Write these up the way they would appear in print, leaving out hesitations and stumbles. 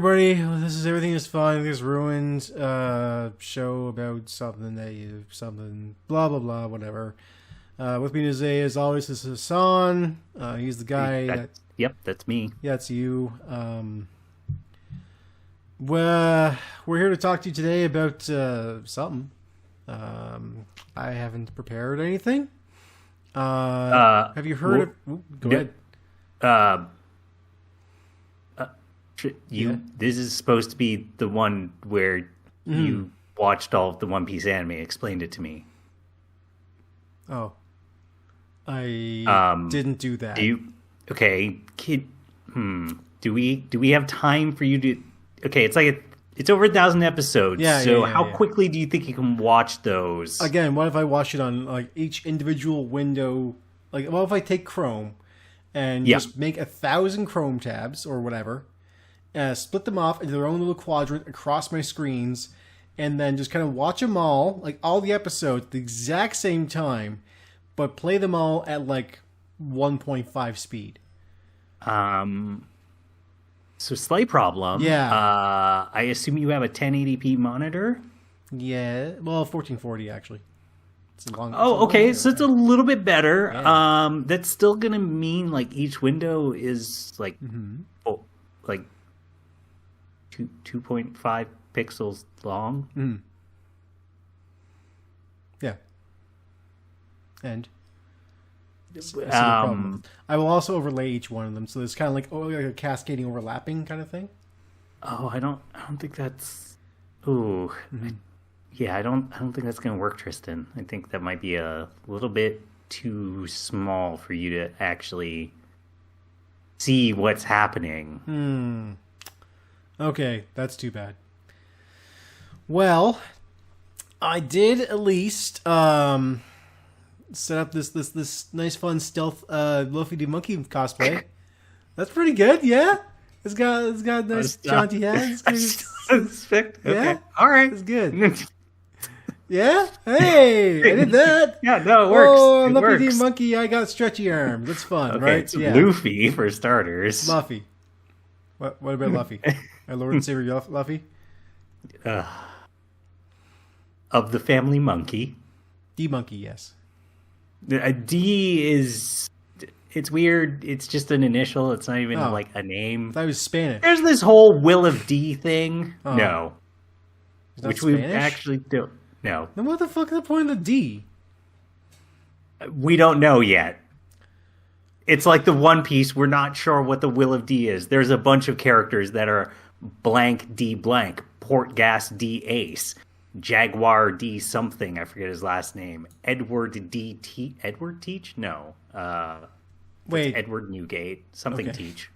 everybody. This is Everything is Fine. This ruined show about something that you something blah blah blah whatever. With me today, as always, is Hassan. He's the guy. Yep, that's me. Yeah, it's you. We're here to talk to you today about something. I haven't prepared anything. Have you heard of? Go ahead. This is supposed to be the one where you watched all of the One Piece anime. Explained it to me. Oh, I didn't do that. Okay, kid. Do we have time for you to? Okay, it's over 1,000 episodes. So how quickly do you think you can watch those? Again, what if I watch it on like each individual window? Like, what if I take Chrome and just make 1,000 Chrome tabs or whatever? Split them off into their own little quadrant across my screens, and then just kind of watch them all, like all the episodes, at the exact same time, but play them all at like 1.5 speed. So slight problem. Yeah. I assume you have a 1080p monitor? Yeah. Well, 1440 actually. Okay. So it's a little bit better. Yeah. That's still gonna mean like each window is like, like 2.5 pixels long. Yeah. And I will also overlay each one of them, so there's kind of like a cascading overlapping kind of thing. Oh, I don't think that's. Ooh, I don't think that's gonna work, Tristan. I think that might be a little bit too small for you to actually see what's happening. Okay, that's too bad. Well, I did at least set up this nice fun stealth Luffy the Monkey cosplay. That's pretty good, yeah. It's got nice jaunty hands. Okay. Yeah, all right, it's good. Yeah, hey, I did that. Yeah, no, it works. Oh, Luffy the Monkey, I got stretchy arms. That's fun, right? It's Luffy for starters. Luffy. What about Luffy? Our Lord and Savior Luffy? Of the family Monkey. D Monkey, yes. D is... It's weird. It's just an initial. It's not even like a name. I thought it was Spanish. There's this whole Will of D thing. Oh. No. Which Spanish? We actually don't. No. Then what the fuck is the point of the D? We don't know yet. It's like the One Piece. We're not sure what the Will of D is. There's a bunch of characters that are blank D blank. Portgas D Ace. Jaguar D something. I forget his last name. Edward D Teach. Edward Teach? No. Wait. Edward Newgate. Something Teach.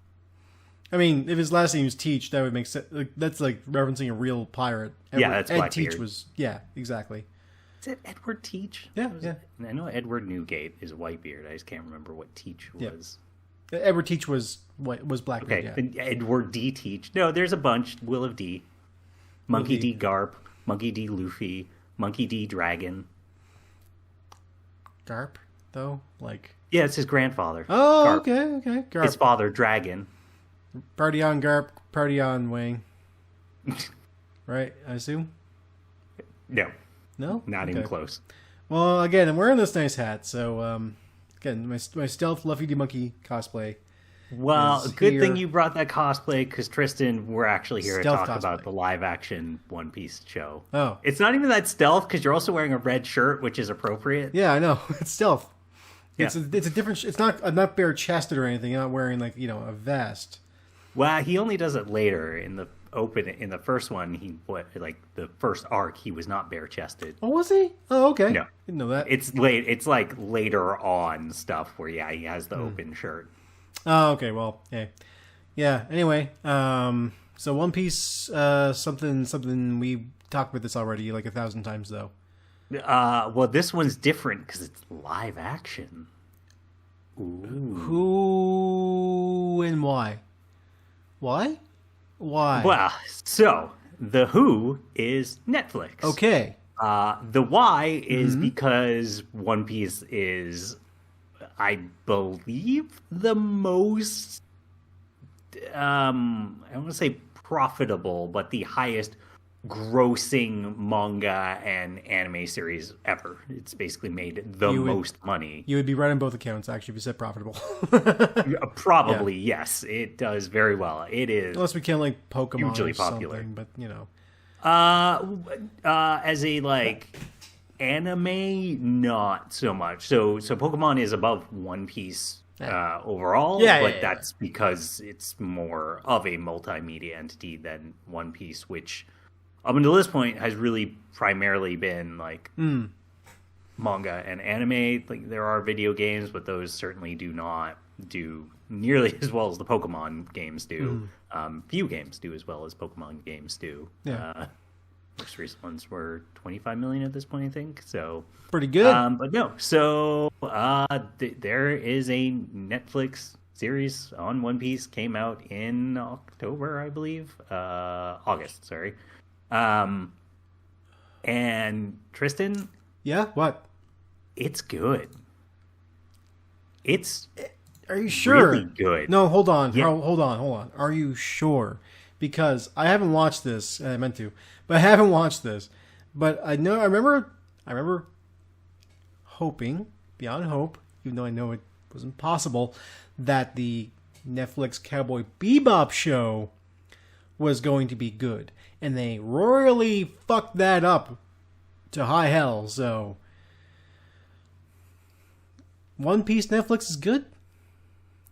I mean, if his last name is Teach, that would make sense. Like, that's like referencing a real pirate. That's Ed Blackbeard. Teach was... Yeah, exactly. Is it Edward Teach? Yeah. I know Edward Newgate is Whitebeard. I just can't remember what Teach was. Edward Teach was Blackbeard. Okay, Edward D Teach. No, there's a bunch. Will of D. Monkey D Garp. Monkey D Luffy. Monkey D Dragon. Garp, though? Like... Yeah, it's his grandfather. Oh, Garp. okay. Garp. His father, Dragon. Party on Garp, party on Wang. Right, I assume? No. No? Not even close. Well, again, I'm wearing this nice hat, so, again, my stealth Luffy the Monkey cosplay. Well, good thing you brought that cosplay, because Tristan, we're actually here stealth to talk cosplay. about the live-action One Piece show. Oh. It's not even that stealth, because you're also wearing a red shirt, which is appropriate. Yeah, I know. It's stealth. Yeah. It's a different... It's not... I'm not bare-chested or anything. I'm not wearing, like, a vest. Well, he only does it later in the first one. Like the first arc, he was not bare chested. Oh, was he? Oh, okay. No, didn't know that. It's late. It's like later on stuff where he has the open shirt. Oh, okay. Well, hey, yeah. Anyway, so One Piece, something we talked about this already like 1,000 times though. Well, this one's different because it's live action. Ooh. Who and why? Why? Well, so the Who is Netflix. Okay. The why is because One Piece is, I believe, the most I want to say profitable, but the highest grossing manga and anime series ever. It's basically made the most money. You would be right on both accounts, actually, if you said profitable. Probably, yes. It does very well. It is. Unless we count like Pokemon hugely or popular. something, but you know. As a like anime, not so much. So Pokemon is above One Piece overall, but that's because it's more of a multimedia entity than One Piece, which up until this point has really primarily been like manga and anime. Like there are video games, but those certainly do not do nearly as well as the Pokemon games do. Few games do as well as Pokemon games do. Most recent ones were 25 million at this point, I think. So pretty good. But no, so there is a Netflix series on One Piece. Came out in October, I believe. August, sorry. And Tristan, yeah, what? It's good. It's Are you sure? Really good. No, hold on. Yeah. Hold on. Are you sure? Because I haven't watched this. I meant to, but I haven't watched this. But I remember hoping beyond hope, even though I know it wasn't possible, that the Netflix Cowboy Bebop show was going to be good, and they royally fucked that up to high hell. So, One Piece Netflix is good.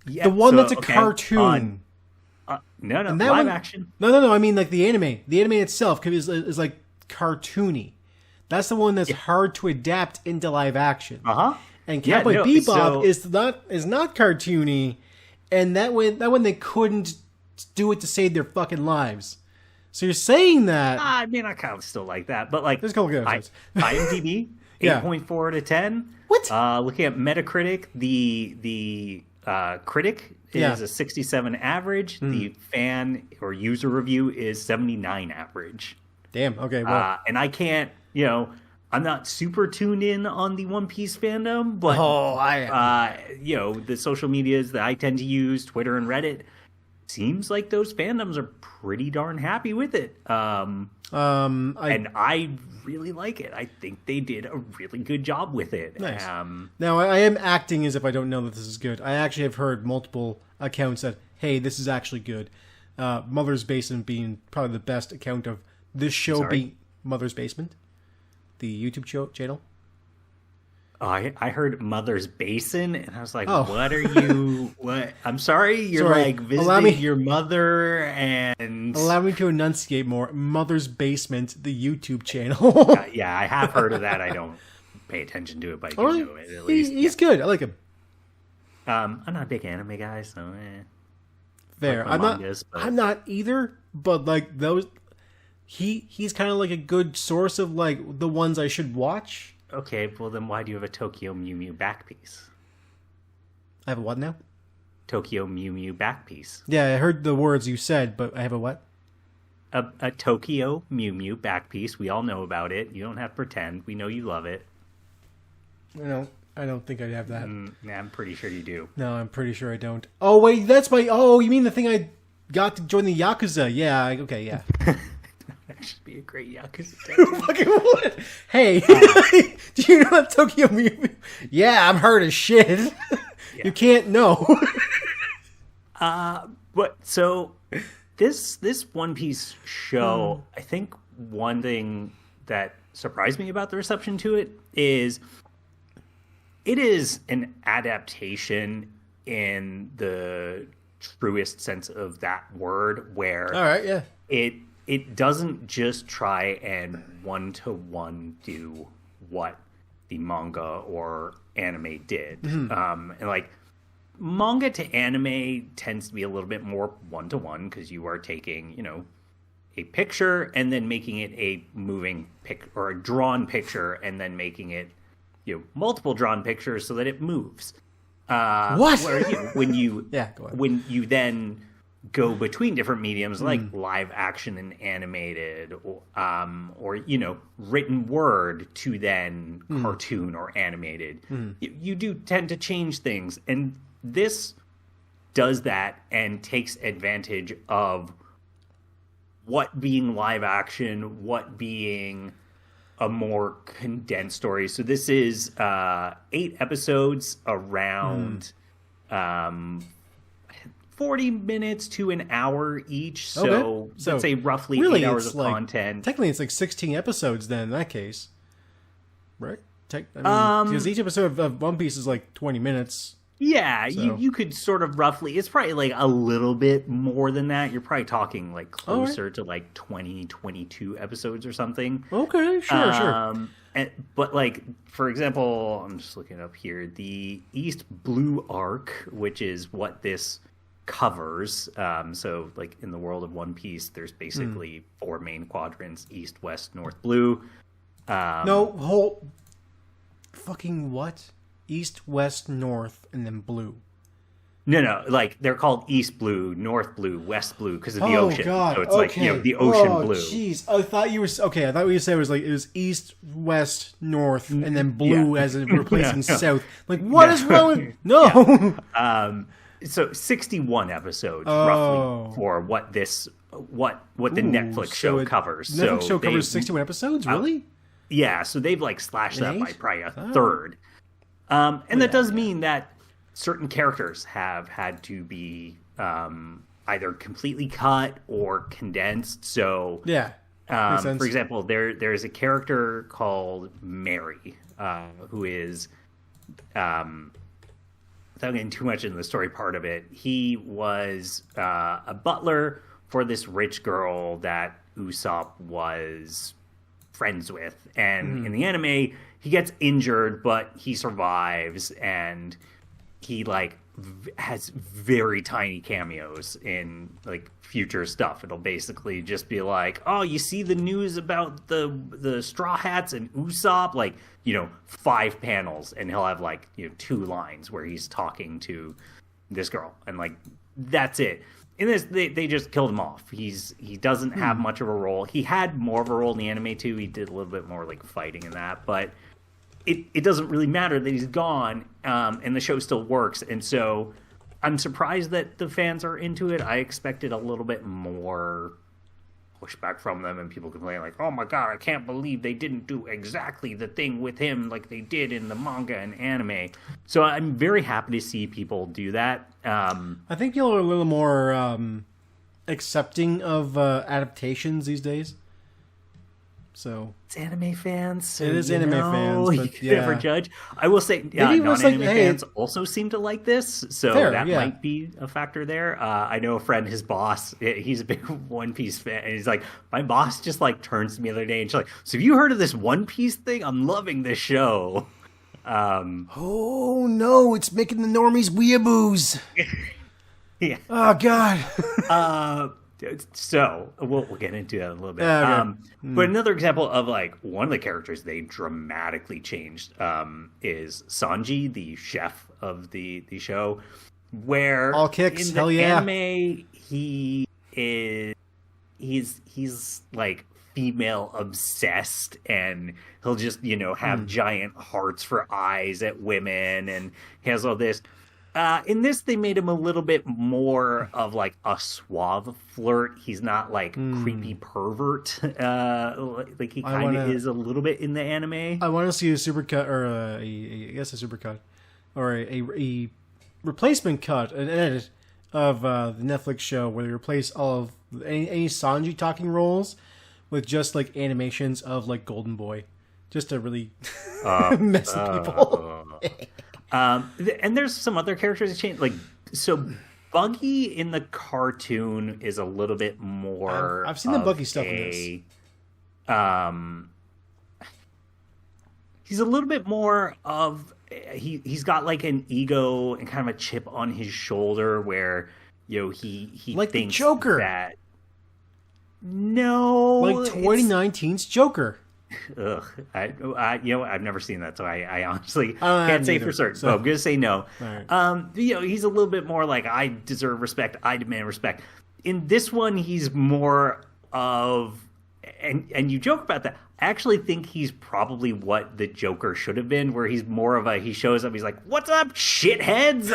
Yeah, the one that's a cartoon. No, live action. No. I mean, like the anime. The anime itself is like cartoony. That's the one that's hard to adapt into live action. And Cowboy Bebop is not cartoony, and that one they couldn't do it to save their fucking lives. So you're saying that? I mean, I kind of still like that, but like there's a couple good episodes. IMDb 8.4 to 10. What? Looking at Metacritic, the critic is a 67 average. The fan or user review is 79 average. Damn. Okay. Well, and I can't, I'm not super tuned in on the One Piece fandom, but the social medias that I tend to use, Twitter and Reddit, seems like those fandoms are pretty darn happy with it. And I really like it. I think they did a really good job with it. Nice. Now, I am acting as if I don't know that this is good. I actually have heard multiple accounts that, hey, this is actually good. Mother's Basement being probably the best account of this show being Mother's Basement, the YouTube channel. Oh, I heard Mother's Basin, and I was like, what are you... What? I'm sorry? You're like visiting your mother and... Allow me to enunciate more. Mother's Basement, the YouTube channel. Yeah, I have heard of that. I don't pay attention to it, but I do know it at least. He's good. I like him. I'm not a big anime guy, so Fair. Like I'm not either, but like those... He's kind of like a good source of like the ones I should watch. Okay, well then why do you have a Tokyo Mew Mew back piece? I have a what now? Tokyo Mew Mew back piece. Yeah, I heard the words you said, but I have a what? A Tokyo Mew Mew back piece. We all know about it. You don't have to pretend. We know you love it. I don't think I have that. I'm pretty sure you do. No, I'm pretty sure I don't. Oh, wait, that's my... Oh, you mean the thing I got to join the Yakuza? Yeah, okay, yeah. That should be a great Yakuza. Fucking what? Hey, do you know that Tokyo Mew? Yeah, I'm hurt as shit. You can't know. But so this One Piece show, I think one thing that surprised me about the reception to it is an adaptation in the truest sense of that word, where all right, yeah, it doesn't just try and one-to-one do what the manga or anime did. And like manga to anime tends to be a little bit more one-to-one because you are taking, a picture and then making it a moving or a drawn picture and then making it, multiple drawn pictures so that it moves. What? Where, when you go ahead. When you then go between different mediums like live action and animated, or written word to then cartoon or animated, you do tend to change things, and this does that and takes advantage of what being live action, what being a more condensed story. So this is 8 episodes around 40 minutes to an hour each. So let's say roughly really 8 hours of like, content. Technically, it's like 16 episodes then in that case. Right? Because each episode of One Piece is like 20 minutes. Yeah, so. you could sort of roughly, it's probably like a little bit more than that. You're probably talking like closer to like 20, 22 episodes or something. Okay, sure. But like, for example, I'm just looking up here, the East Blue Arc, which is what this covers. So like in the world of One Piece, there's basically 4 main quadrants: East, West, North, Blue. Fucking what? East, West, North, and then Blue. No, like they're called East Blue, North Blue, West Blue because of the ocean. God. So it's like, the ocean blue. Jeez, I thought you were okay. I thought what you said was like it was East, West, North, and then Blue as in replacing South. Like what is wrong with no? Yeah. So 61 episodes roughly for what the Netflix show covers. Netflix show covers 61 episodes, really? Yeah, so they've like slashed that by probably a third. And that does mean that certain characters have had to be either completely cut or condensed. So, for example, there's a character called Mary, who is, without getting too much into the story part of it, he was a butler for this rich girl that Usopp was friends with. And in the anime, he gets injured, but he survives, and he like has very tiny cameos in like future stuff. It'll basically just be like, oh, you see the news about the Straw Hats and Usopp, like 5 panels, and he'll have like 2 lines where he's talking to this girl, and like that's it. In this, they just killed him off. He doesn't have much of a role. He had more of a role in the anime too. He did a little bit more like fighting in that, but it doesn't really matter that he's gone, and the show still works. And so I'm surprised that the fans are into it. I expected a little bit more pushback from them, and people complaining like, oh my god, I can't believe they didn't do exactly the thing with him like they did in the manga and anime. So I'm very happy to see people do that. I think people are a little more accepting of adaptations these days. So it's anime fans. So it is anime fans. But you can never judge. I will say, non-anime fans also seem to like this, so that might be a factor there. I know a friend, his boss, he's a big One Piece fan, and he's like, my boss just like turns to me the other day and she's like, so have you heard of this One Piece thing? I'm loving this show. Oh no, it's making the normies weeaboos. Yeah. Oh god. So we'll get into that in a little bit. But another example of like one of the characters they dramatically changed is Sanji, the chef of the show, where all kicks, in hell the yeah. anime he's like female obsessed, and he'll just have giant hearts for eyes at women, and he has all this. In this, they made him a little bit more of like a suave flirt. He's not like creepy pervert, like he kind of is a little bit in the anime. I want to see a supercut, or I guess a supercut, or a replacement cut, an edit of the Netflix show where they replace all of any Sanji talking roles with just like animations of like Golden Boy, just to really mess with people. And there's some other characters that change. Like, so Buggy in the cartoon is a little bit more. I've seen the Buggy stuff in this. He's a little bit more of. He's got like an ego and kind of a chip on his shoulder where he like thinks the Joker. That no, like 2019's Joker. Ugh, I've never seen that, so I honestly can't say for certain. So I'm gonna say no. Right. He's a little bit more like, I deserve respect, I demand respect. In this one, he's more of, and you joke about that. I actually think he's probably what the Joker should have been, where he's more of he shows up, he's like, "What's up, shitheads?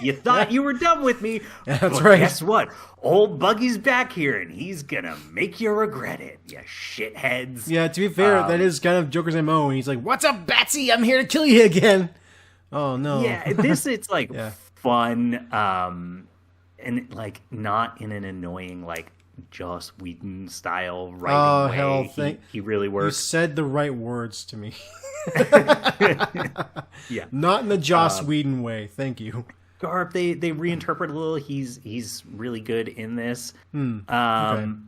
You thought you were done with me. That's right. Guess what? Old Buggy's back here, and he's gonna make you regret it, you shitheads." Yeah, to be fair, that is kind of Joker's MO. And he's like, "What's up, Batsy? I'm here to kill you again." Oh, no. Yeah, it's like fun, and like not in an annoying, like, Joss Whedon style writing way. Hell, he really works. You said the right words to me. Yeah. Not in the Joss Whedon way. Thank you. Garp, they reinterpret a little. He's really good in this. Okay. And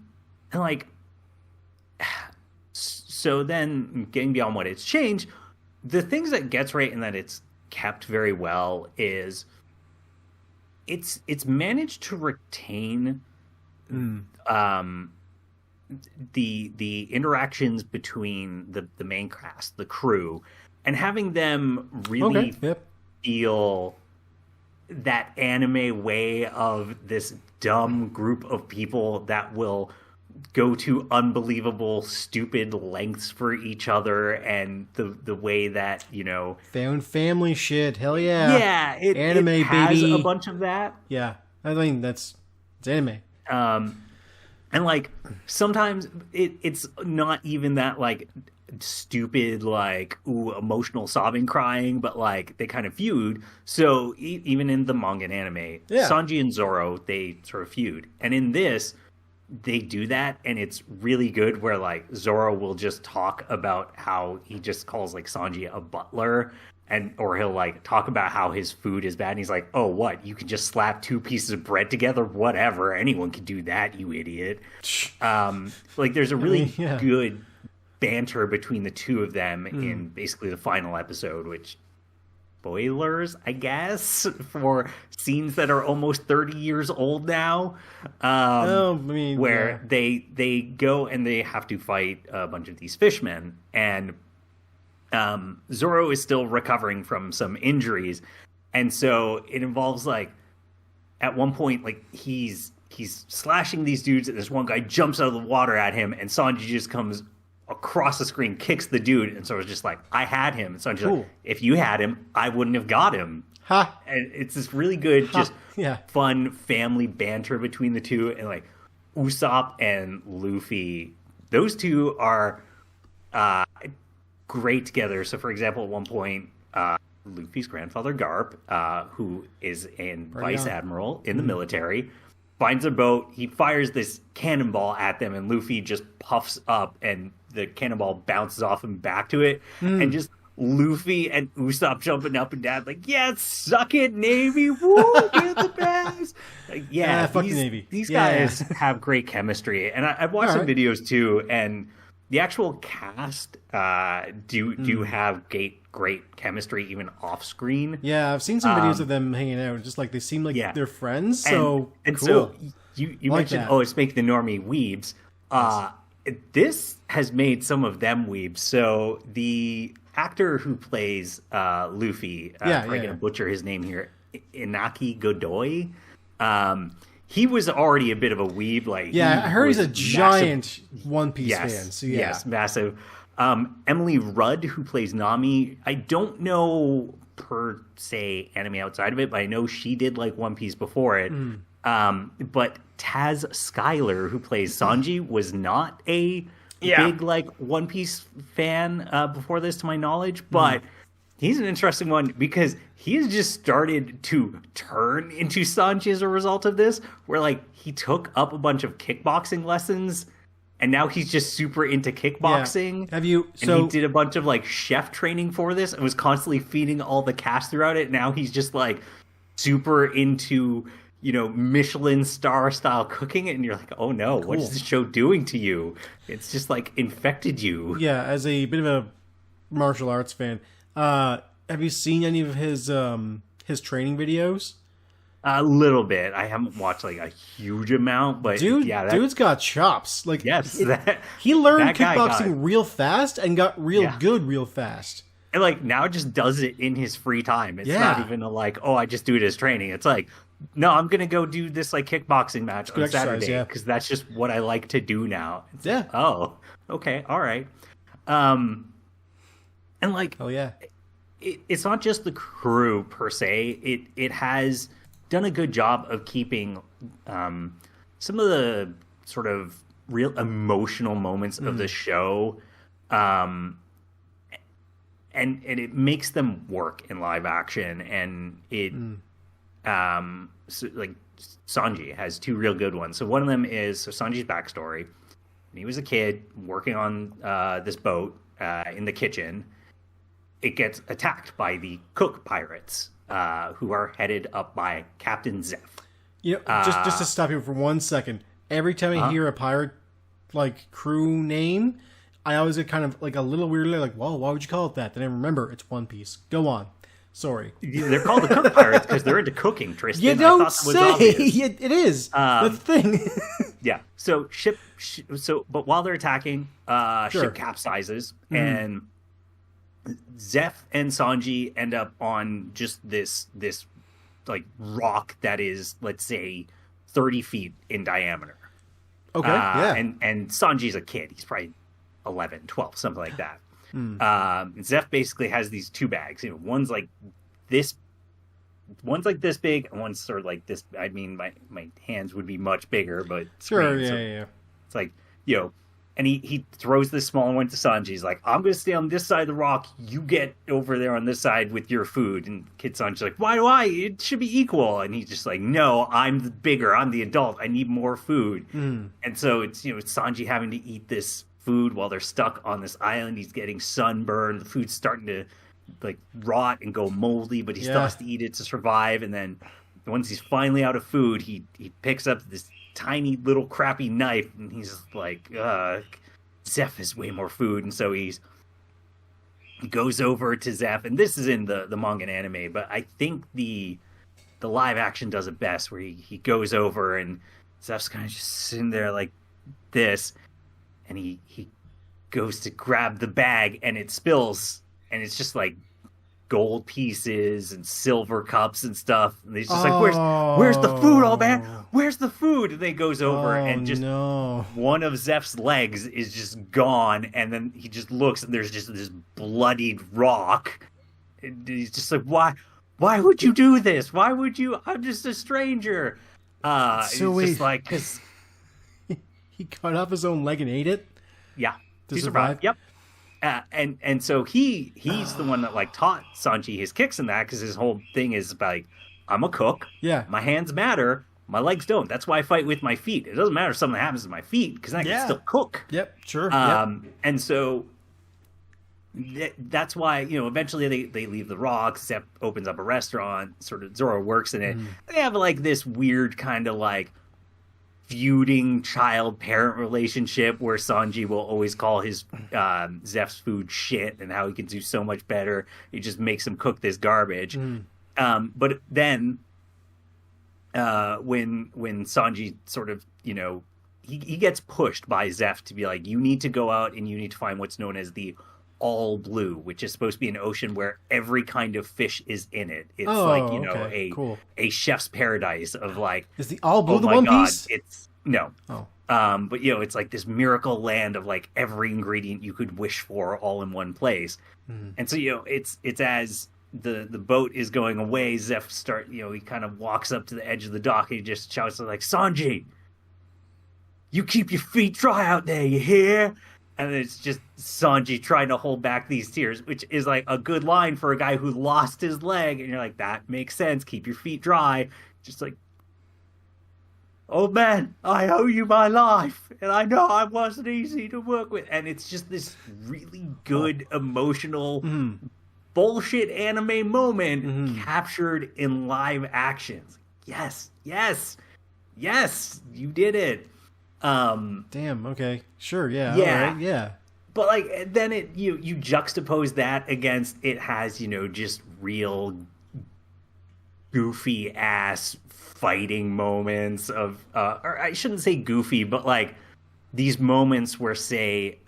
like, so then getting beyond what it's changed, the things that gets right and that it's kept very well is it's managed to retain the interactions between the main cast, the crew, and having them really feel that anime way of this dumb group of people that will go to unbelievable stupid lengths for each other, and the way that, you know, found family shit. Hell yeah. Anime it has baby. a bunch of that. Yeah, I mean it's anime. And like sometimes it's not even that like stupid, like, ooh, emotional sobbing crying, but like they kind of feud. So even in the manga and anime, Sanji and Zoro, they sort of feud, and in this they do that, and it's really good, where like Zoro will just talk about how he just calls like Sanji a butler, or he'll like talk about how his food is bad, and he's like, "Oh, what? You can just slap two pieces of bread together? Whatever, anyone can do that, you idiot." Like there's a really good banter between the two of them in basically the final episode, which, spoilers, I guess, for scenes that are almost 30 years old now. Where they go and they have to fight a bunch of these fishmen, and Zoro is still recovering from some injuries, and so it involves, like, at one point, like, he's slashing these dudes, and this one guy jumps out of the water at him, and Sanji just comes across the screen, kicks the dude, and so it's just like, I had him. And Sanji's like, if you had him, I wouldn't have got him. And it's this really good, fun family banter between the two, and like Usopp and Luffy, those two are great together. So, for example, at one point, Luffy's grandfather Garp, who is a vice admiral in the military, finds a boat. He fires this cannonball at them, and Luffy just puffs up, and the cannonball bounces off him back to it, and just Luffy and Usopp jumping up and down, like, yeah, suck it, Navy, woo, get the best. Like, fuck the Navy. These guys have great chemistry, and I've watched some videos too, and the actual cast do have great chemistry even off screen. Yeah, I've seen some videos of them hanging out. Just like they seem like they're friends. So cool. So you mentioned, it's making the normie weebs. This has made some of them weebs. So the actor who plays Luffy, I'm going to butcher his name here, Inaki Godoy. He was already a bit of a weeb. Like, I heard he's a giant One Piece fan. So yes, massive. Emily Rudd, who plays Nami, I don't know per se anime outside of it, but I know she did like One Piece before it. But Taz Skylar, who plays Sanji, was not a big like One Piece fan before this, to my knowledge. But he's an interesting one because he's just started to turn into Sanji as a result of this, where like he took up a bunch of kickboxing lessons, and now he's just super into kickboxing. Have you? And he did a bunch of like chef training for this, and was constantly feeding all the cast throughout it. Now he's just like super into, you know, Michelin star style cooking, and you're like, oh no, what is this show doing to you? It's just like infected you. Yeah, as a bit of a martial arts fan, have you seen any of his training videos? A little bit. I haven't watched like a huge amount, but dude's got chops. Like, yes, he learned kickboxing real fast and got real good real fast. And like now just does it in his free time. It's not even I just do it as training. It's like, no, I'm gonna go do this like kickboxing match on Saturday because that's just what I like to do now. Oh, okay, all right. And like, oh yeah, it's not just the crew per se. It has done a good job of keeping some of the sort of real emotional moments of the show, and it makes them work in live action. And it so, like, Sanji has two real good ones. So one of them is Sanji's backstory. He was a kid working on this boat in the kitchen. It gets attacked by the cook pirates, who are headed up by Captain Zeph. You know, just to stop you for 1 second. Every time I hear a pirate like crew name, I always get kind of like a little weirdly like, "Whoa, why would you call it that?" Then I remember it's One Piece. Go on. Sorry. They're called the cook pirates because they're into cooking, Tristan. You don't say. It is. That's the thing. Yeah. So but while they're attacking, ship capsizes, and Zeph and Sanji end up on just this like rock that is, let's say, 30 feet in diameter. Okay. Yeah. And Sanji's a kid. He's probably 11, 12, something like that. Zeph basically has these two bags. You know, one's like this big, and one's sort of like this. I mean, my hands would be much bigger, but sure, yeah. It's like, you know, and he throws this smaller one to Sanji. He's like, "I'm going to stay on this side of the rock. You get over there on this side with your food." And kid Sanji's like, "Why do I? It should be equal." And he's just like, "No, I'm the bigger. I'm the adult. I need more food." And so it's, you know, it's Sanji having to eat this food while they're stuck on this island. He's getting sunburned. The food's starting to like rot and go moldy, but he still has to eat it to survive. And then once he's finally out of food, he picks up this tiny little crappy knife, and he's like, Zeph has way more food. And so he goes over to Zeph, and this is in the manga and anime, but I think the live action does it best, where he goes over and Zeph's kind of just sitting there like this, and he goes to grab the bag, and it spills, and it's just like gold pieces and silver cups and stuff. And he's just like, where's the food, old man? Where's the food? And then he goes over and just one of Zeph's legs is just gone. And then he just looks, and there's just this bloodied rock. And he's just like, why would you do this? Why would you? I'm just a stranger. So wait, just like, cause he cut off his own leg and ate it? Yeah. To survive? Yep. And so he's the one that like taught Sanji his kicks and that, because his whole thing is like, I'm a cook. Yeah. My hands matter. My legs don't. That's why I fight with my feet. It doesn't matter if something happens to my feet, because I can still cook. Yep. Sure. And so that's why, you know, eventually they leave the rock. Zep opens up a restaurant. Sort of Zoro works in it. They have like this weird kind of like feuding child-parent relationship where Sanji will always call his Zeph's food shit and how he can do so much better. He just makes him cook this garbage. But then when Sanji sort of, you know, he gets pushed by Zeph to be like, you need to go out and you need to find what's known as the All Blue, which is supposed to be an ocean where every kind of fish is in it. It's like, you know, a chef's paradise of like, is the All Blue the One Piece? It's no. But you know, it's like this miracle land of like every ingredient you could wish for all in one place. And so, you know, it's as the boat is going away, Zeph he kind of walks up to the edge of the dock and he just shouts like, Sanji, you keep your feet dry out there, you hear? And it's just Sanji trying to hold back these tears, which is like a good line for a guy who lost his leg. And you're like, that makes sense. Keep your feet dry. Just like, old man, I owe you my life. And I know I wasn't easy to work with. And it's just this really good, emotional, bullshit anime moment captured in live actions. Yes, you did it. Damn. Okay. Sure. Yeah. Yeah. All right, yeah. But like, then you juxtapose that against it has, you know, just real goofy ass fighting moments of, or I shouldn't say goofy, but like these moments where, say,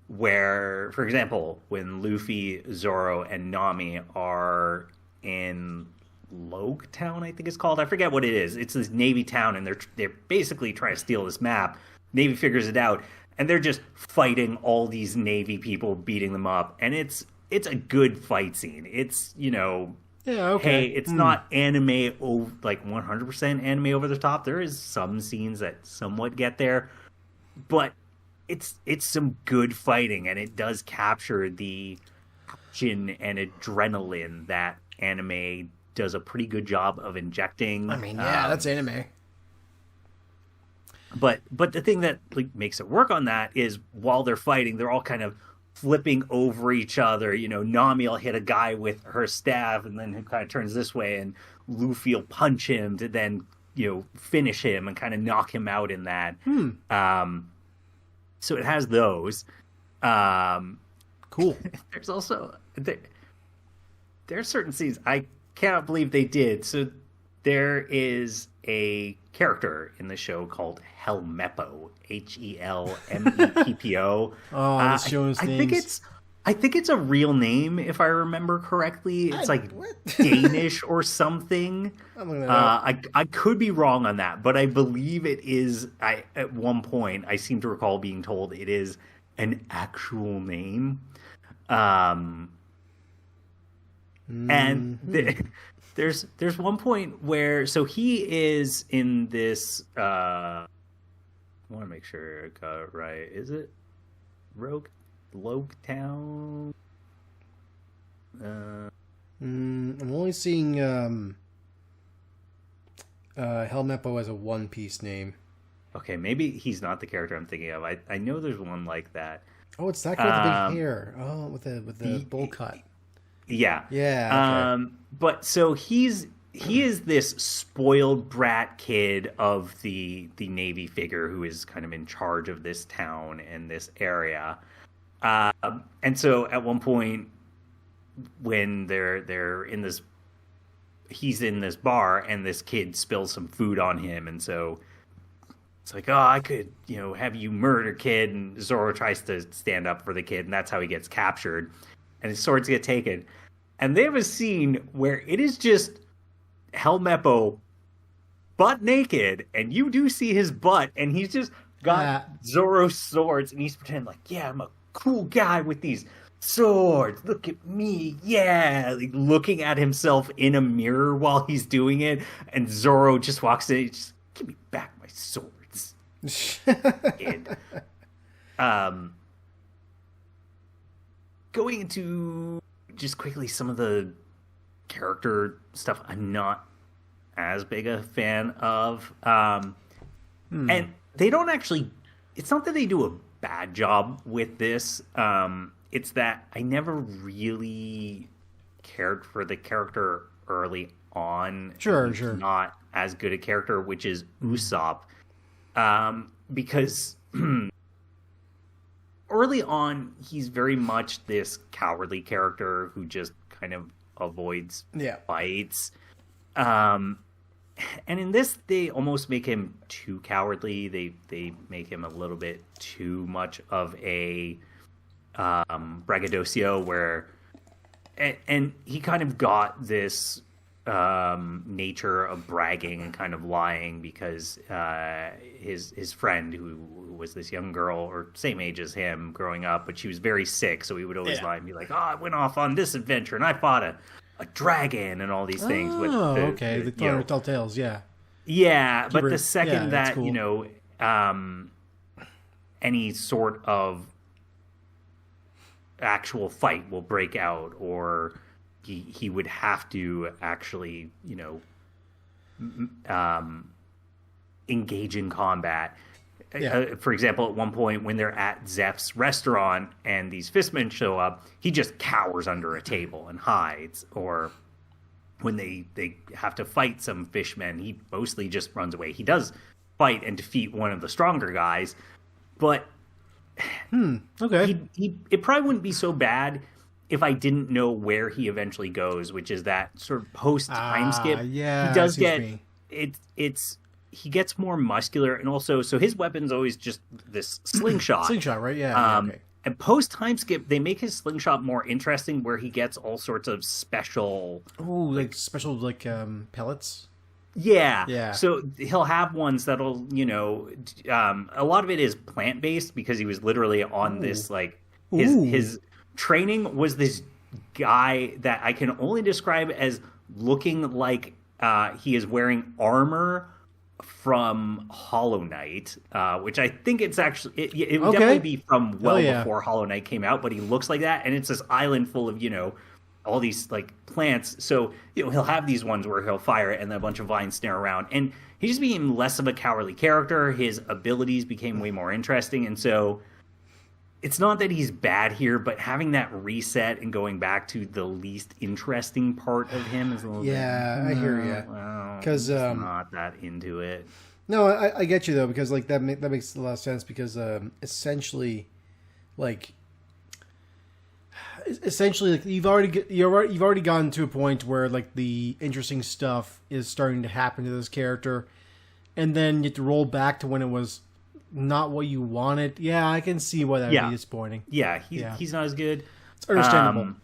where, for example, when Luffy, Zoro, and Nami are in Logue Town, I think it's called. I forget what it is. It's this Navy town, and they're basically trying to steal this map. Navy figures it out, and they're just fighting all these Navy people, beating them up, and it's a good fight scene. It's, you know, yeah, okay. Hey, it's not anime, like 100% anime over the top. There is some scenes that somewhat get there, but it's some good fighting, and it does capture the action and adrenaline that anime does a pretty good job of injecting. I mean, yeah, that's anime. But the thing that like makes it work on that is while they're fighting, they're all kind of flipping over each other. You know, Nami will hit a guy with her staff, and then he kind of turns this way, and Luffy will punch him to then, you know, finish him and kind of knock him out in that. So it has those. Cool. There's also there are certain scenes I cannot believe they did. So there is a character in the show called Helmeppo, Helmeppo. Oh, this show's names. I think it's a real name, if I remember correctly. It's Danish or something. I could be wrong on that, but I believe it is. At one point, I seem to recall being told it is an actual name. And there's one point where he is in this. I want to make sure I got it right. Is it Rogue Town? I'm only seeing Helmeppo as a One Piece name. Okay, maybe he's not the character I'm thinking of. I know there's one like that. Oh, it's that guy with the big hair. Oh, with the bowl cut. Yeah. Yeah. Okay. But so he is this spoiled brat kid of the Navy figure who is kind of in charge of this town and this area. And so at one point when they're in this, he's in this bar and this kid spills some food on him, and so it's like, oh, I could, you know, have you murder, kid. And Zoro tries to stand up for the kid, and that's how he gets captured. And his swords get taken. And they have a scene where it is just Helmeppo butt naked, and you do see his butt, and he's just got Zoro's swords, and he's pretending like, yeah, I'm a cool guy with these swords. Look at me, yeah. Like looking at himself in a mirror while he's doing it, and Zoro just walks in, just give me back my swords. And, going into just quickly some of the character stuff I'm not as big a fan of. And they don't actually, it's not that they do a bad job with this. It's that I never really cared for the character early on. Sure. Not as good a character, which is Usopp. Because early on, he's very much this cowardly character who just kind of avoids fights. And in this, they almost make him too cowardly. They make him a little bit too much of a braggadocio, where and he kind of got this nature of bragging and kind of lying because his friend who was this young girl or same age as him growing up, but she was very sick, so he would always lie and be like, oh, I went off on this adventure and I fought a dragon and all these things. The tall tales, but the second that cool. You know, any sort of actual fight will break out, or he would have to actually, you know, engage in combat. For example, at one point when they're at Zeph's restaurant and these fistmen show up, he just cowers under a table and hides. Or when they have to fight some fishmen, he mostly just runs away. He does fight and defeat one of the stronger guys, but it probably wouldn't be so bad if I didn't know where he eventually goes, which is that sort of post time skip. He does get he gets more muscular, and also so his weapon's always just this slingshot. Right? And post time skip, they make his slingshot more interesting, where he gets all sorts of special, special pellets. Yeah. Yeah. So he'll have ones that'll, a lot of it is plant based because he was literally on this like his training was this guy that I can only describe as looking like he is wearing armor from Hollow Knight, which I think it's actually it would definitely be from before Hollow Knight came out, but he looks like that, and it's this island full of all these like plants. So he'll have these ones where he'll fire it and then a bunch of vines snare around, and he just became less of a cowardly character. His abilities became way more interesting, and so it's not that he's bad here, but having that reset and going back to the least interesting part of him is a little bit. I hear you. Because not that into it. No, I get you though, because like that makes a lot of sense, because essentially, like you've already gotten to a point where like the interesting stuff is starting to happen to this character, and then you have to roll back to when it was not what you wanted. Yeah, I can see why that would be disappointing. Yeah, he's not as good. It's understandable.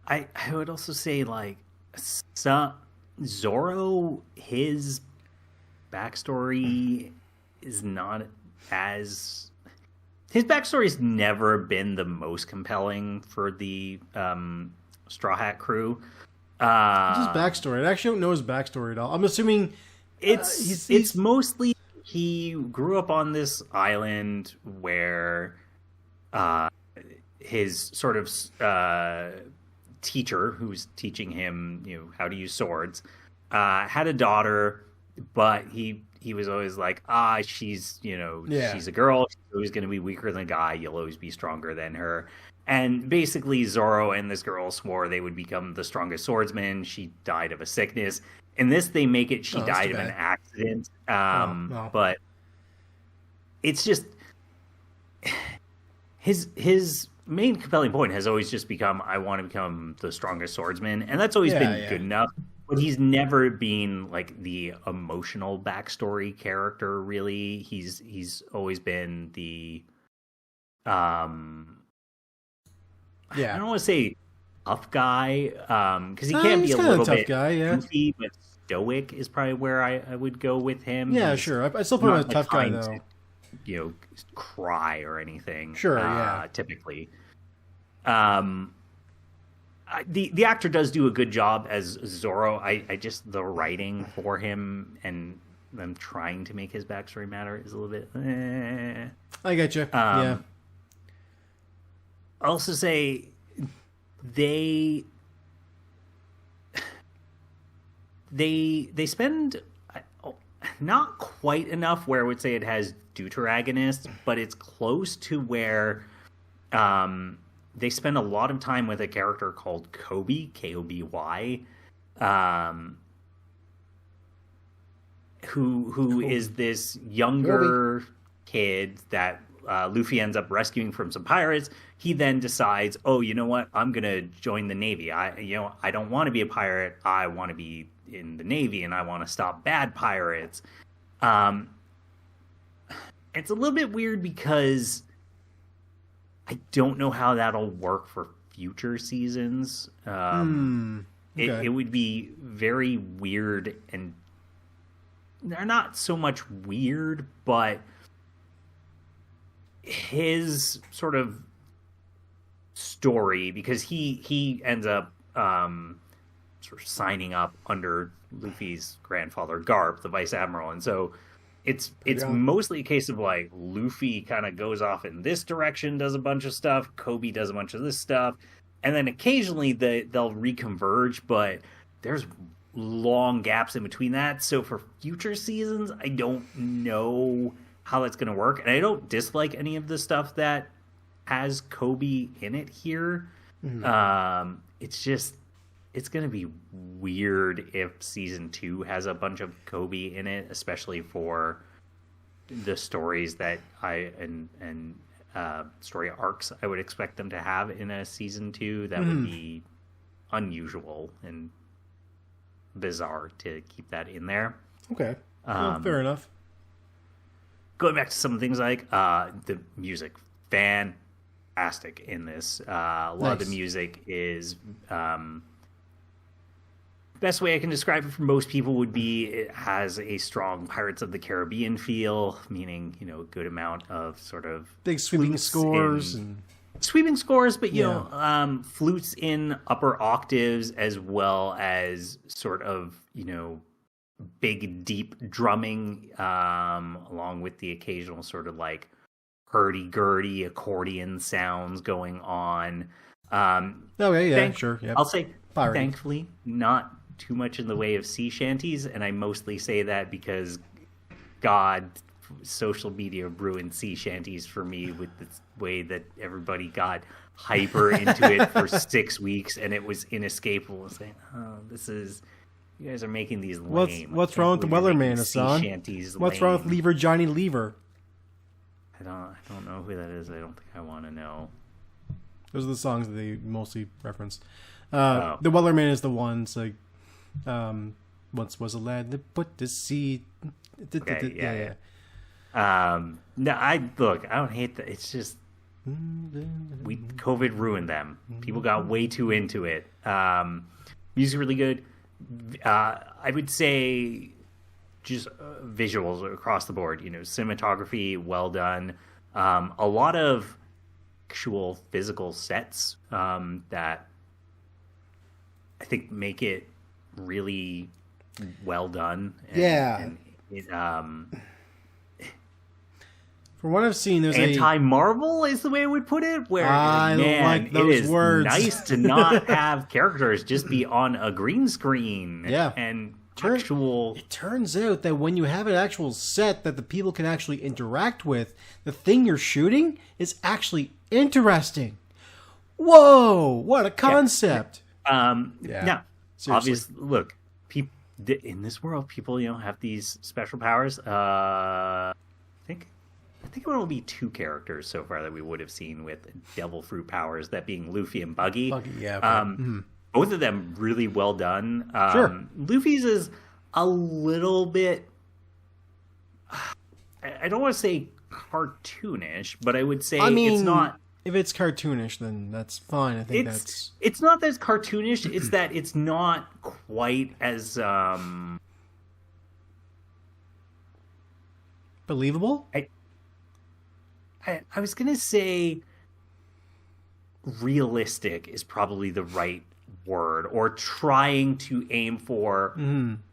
I would also say like Zoro, his backstory is not as. His backstory's never been the most compelling for the Straw Hat crew. What's his backstory? I actually don't know his backstory at all. I'm assuming it's mostly he grew up on this island where his sort of teacher, who's teaching him how to use swords, had a daughter, but he was always like, she's she's a girl, she's always going to be weaker than a guy, you'll always be stronger than her. And basically Zoro and this girl swore they would become the strongest swordsman. She died of a sickness. In this, they make it she died of an accident. But it's just his main compelling point has always just become, I want to become the strongest swordsman, and that's always been good enough. But he's never been like the emotional backstory character, really. He's always been the I don't want to say tough guy, because he can be a little bit goofy, but stoic is probably where I would go with him. Yeah, sure. I still put him as a tough guy though. Cry or anything. Sure, yeah. Typically. The actor does do a good job as Zoro. I just, the writing for him and them trying to make his backstory matter is a little bit. I get you. Yeah. I'll also say they spend not quite enough where I would say it has deuteragonists, but it's close to where they spend a lot of time with a character called Koby, Koby, who is this younger kid that Luffy ends up rescuing from some pirates. He then decides, you know what? I'm going to join the Navy. I don't want to be a pirate. I want to be in the Navy, and I want to stop bad pirates. It's a little bit weird because I don't know how that'll work for future seasons. It would be very weird, and they're not so much weird, but his sort of story, because he ends up sort of signing up under Luffy's grandfather Garp, the vice admiral, and so it's mostly a case of like Luffy kind of goes off in this direction, does a bunch of stuff, Koby does a bunch of this stuff, and then occasionally they'll reconverge, but there's long gaps in between that. So for future seasons, I don't know how that's going to work, and I don't dislike any of the stuff that has Koby in it here. It's just, it's going to be weird if season 2 has a bunch of Koby in it, especially for the stories that story arcs I would expect them to have in a season 2. That would be unusual and bizarre to keep that in there. Okay. Well, fair enough. Going back to some things like the music, fantastic in this. A lot of the music is best way I can describe it for most people would be it has a strong Pirates of the Caribbean feel, meaning, a good amount of sort of big sweeping scores and sweeping scores, but flutes in upper octaves as well as sort of, big deep drumming, along with the occasional sort of like hurdy-gurdy accordion sounds going on. Sure. Yep. I'll say, Pirate. Thankfully, not too much in the way of sea shanties, and I mostly say that because, God, social media ruined sea shanties for me with the way that everybody got hyper into it for 6 weeks, and it was inescapable. Saying, you guys are making these lame. What's wrong with the Wellerman, Hassan? What's wrong with Lever Johnny Lever? I don't know who that is. I don't think I want to know. Those are the songs that they mostly reference. The Wellerman is the ones like, once was a lad that put to sea. Yeah. No, I don't hate that. It's just COVID ruined them. People got way too into it. Music really good. I would say just visuals across the board. Cinematography well done. A lot of actual physical sets that I think make it really well done. And it, from what I've seen, there's anti-Marvel is the way I would put it. Where like those it is words. Nice to not have characters just be on a green screen. Yeah, and It turns out that when you have an actual set that the people can actually interact with, the thing you're shooting is actually interesting. Whoa! What a concept! Now, obviously, look, in this world, people have these special powers. I think it will be 2 characters so far that we would have seen with devil fruit powers, that being Luffy and Buggy. Both of them really well done. Sure. Luffy's is a little bit, I don't want to say cartoonish, but I would say it's not. If it's cartoonish, then that's fine. I think it's not that it's cartoonish. It's that it's not quite as believable. I was gonna say realistic is probably the right word, or trying to aim for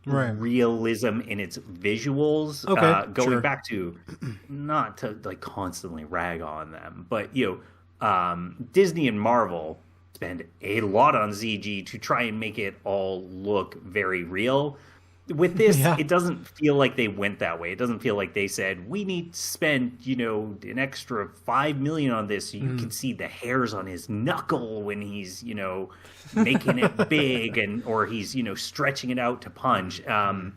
realism in its visuals. Going back to, not to like constantly rag on them, but Disney and Marvel spend a lot on CG to try and make it all look very real. With this, it doesn't feel like they went that way. It doesn't feel like they said, we need to spend, an extra $5 million on this so you can see the hairs on his knuckle when he's, making it big, or he's, stretching it out to punch. And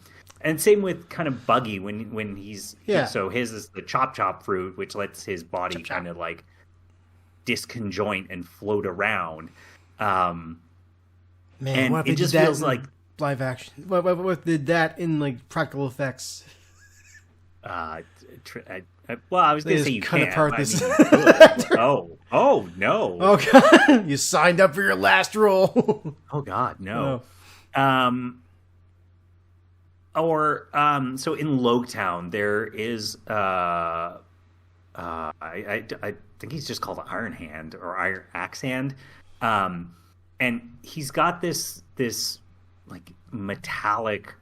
same with kind of Buggy when he's... So his is the chop fruit, which lets his body kind of like disconjoint and float around. Man, and what if it just feels like... live action. What did that in like practical effects? I was going to say you can't. Apart this. Oh no! Oh God, you signed up for your last role. Oh God, no. So in Logtown there is I think he's just called Iron Hand or Iron Axe Hand, and he's got this like metallic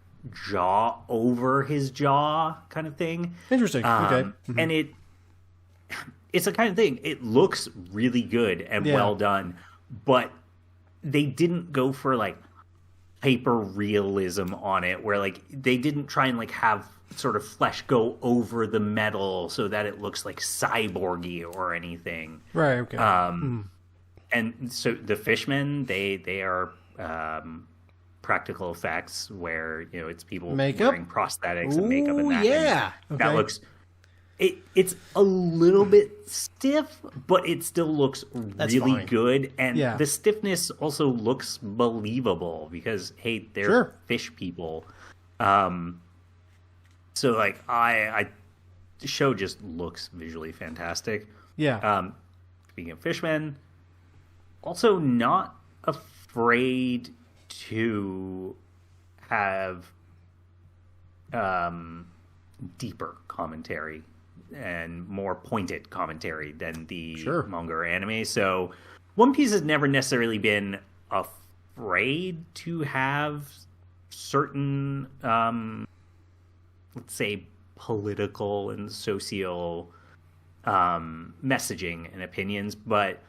jaw over his jaw kind of thing. Interesting. Okay. And it's the kind of thing, it looks really good and well done, but they didn't go for like hyper realism on it, where like they didn't try and like have sort of flesh go over the metal so that it looks like cyborgy or anything. Right. Okay. And so the fishmen, they are practical effects where it's people wearing prosthetics and makeup and that. Yeah, that looks. It's a little bit stiff, but it still looks really good, and the stiffness also looks believable because hey, they're fish people. So like the show just looks visually fantastic. Yeah. Speaking of fishmen, also not afraid to have deeper commentary and more pointed commentary than the manga or anime. So One Piece has never necessarily been afraid to have certain, let's say, political and social messaging and opinions, but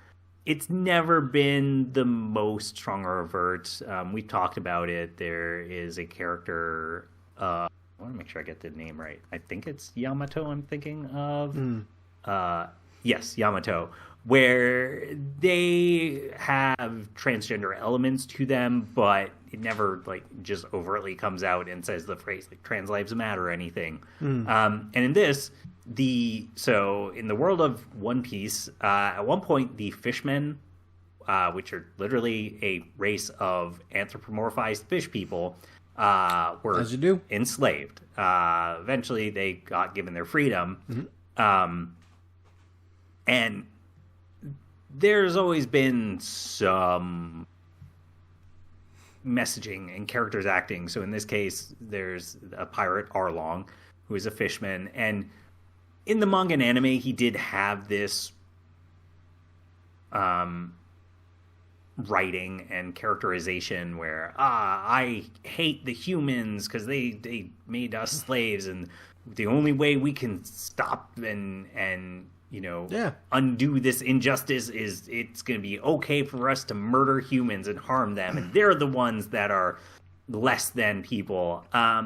it's never been the most strong or overt. We've talked about it. There is a character, I want to make sure I get the name right. I think it's Yamato I'm thinking of. Yes, Yamato, where they have transgender elements to them, but it never like just overtly comes out and says the phrase like trans lives matter or anything. And in this, so in the world of One Piece, at one point the fishmen, which are literally a race of anthropomorphized fish people, were enslaved. Eventually they got given their freedom. And there's always been some messaging and characters acting. So in this case, there's a pirate, Arlong, who is a fisherman. And in the manga and anime, he did have this writing and characterization where, I hate the humans because they made us slaves. And the only way we can stop and undo this injustice is it's going to be okay for us to murder humans and harm them, and they're the ones that are less than people. I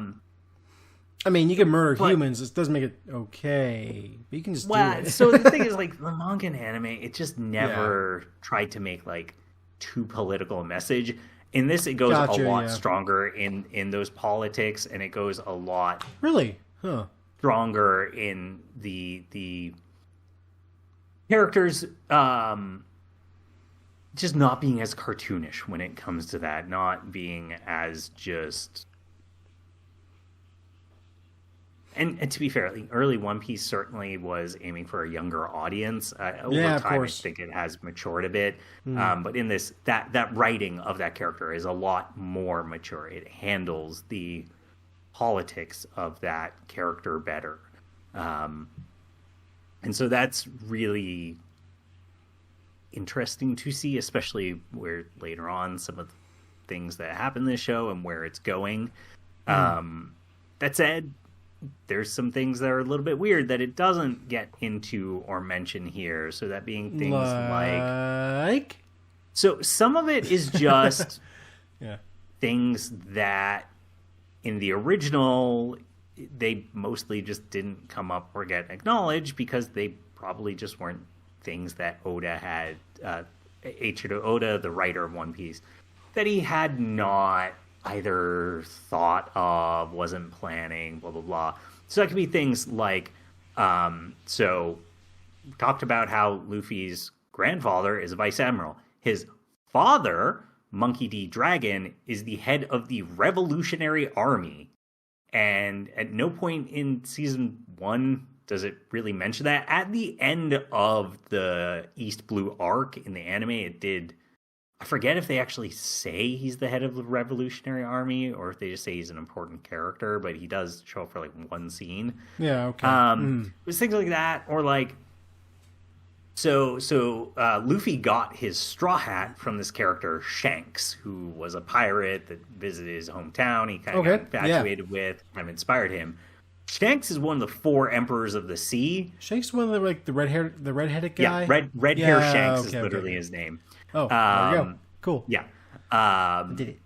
mean, you can murder humans. It doesn't make it okay. But you can just do it. So the thing is, like, the manga and anime, it just never tried to make, like, too political a message. In this, it goes a lot stronger in those politics, and it goes a lot... Really? Stronger in the characters just not being as cartoonish when it comes to that, not being as just... And to be fair, the early One Piece certainly was aiming for a younger audience. Over time, I think it has matured a bit. But in this, that writing of that character is a lot more mature. It handles the politics of that character better. And so that's really interesting to see, especially where later on some of the things that happen in this show and where it's going. That said, there's some things that are a little bit weird that it doesn't get into or mention here. So that being things like... So some of it is just things that in the original... they mostly just didn't come up or get acknowledged because they probably just weren't things that Oda had, Eiichiro Oda, the writer of One Piece, that he had not either thought of, wasn't planning, blah, blah, blah. So that could be things like, so we talked about how Luffy's grandfather is a vice admiral. His father, Monkey D. Dragon, is the head of the Revolutionary Army. And at no point in season 1 does it really mention that. At the end of the East Blue arc in the anime, it did. I forget if they actually say he's the head of the Revolutionary Army or if they just say he's an important character, but he does show up for like one scene. Yeah, okay. It was things like that, or like. So Luffy got his straw hat from this character, Shanks, who was a pirate that visited his hometown. He kind of got infatuated with, kind of inspired him. Shanks is one of the 4 emperors of the sea. Shanks is one of the like the redheaded guy. Yeah, red hair Shanks is literally his name. Oh, there you go. Cool. Yeah, did it.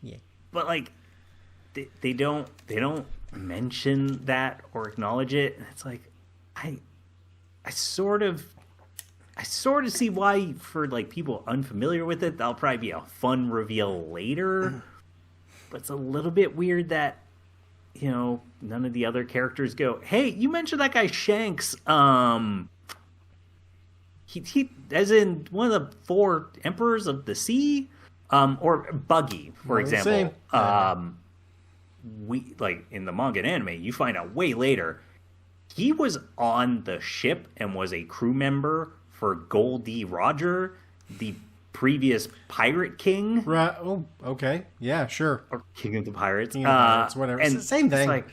Yeah, but like they don't mention that or acknowledge it. And it's like I sort of see why, for like people unfamiliar with it, that'll probably be a fun reveal later. But it's a little bit weird that, none of the other characters go, hey, you mentioned that guy Shanks. He as in one of the 4 emperors of the sea, or Buggy, for example. We like in the manga and anime, you find out way later. He was on the ship and was a crew member for Goldie Roger, the previous pirate king. Right. Oh, okay. Yeah, sure. Or king of the pirates. King of the pirates, whatever. And it's the same thing. It's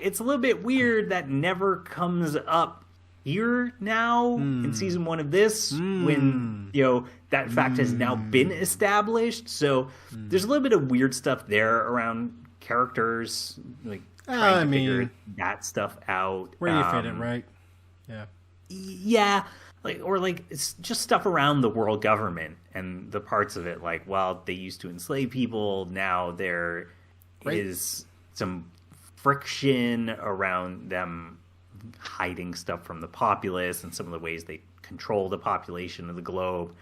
it's a little bit weird that never comes up here now in season 1 of this when, that fact has now been established. So there's a little bit of weird stuff there around characters, like trying to figure that stuff out. Where do you fit it, right? Yeah. Yeah. It's just stuff around the world government and the parts of it. Like, well, they used to enslave people. Now there is some friction around them hiding stuff from the populace and some of the ways they control the population of the globe.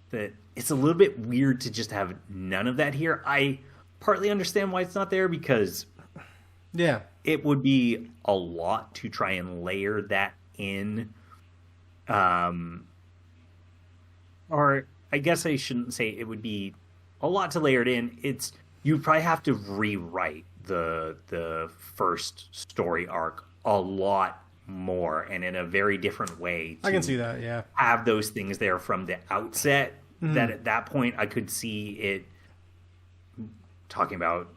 That it's a little bit weird to just have none of that here. I partly understand why it's not there because it would be a lot to try and layer that in. Or I guess I shouldn't say it would be a lot to layer it in. You'd probably have to rewrite the first story arc a lot more and in a very different way. I can see that, yeah. Have those things there from the outset. That at that point I could see it talking about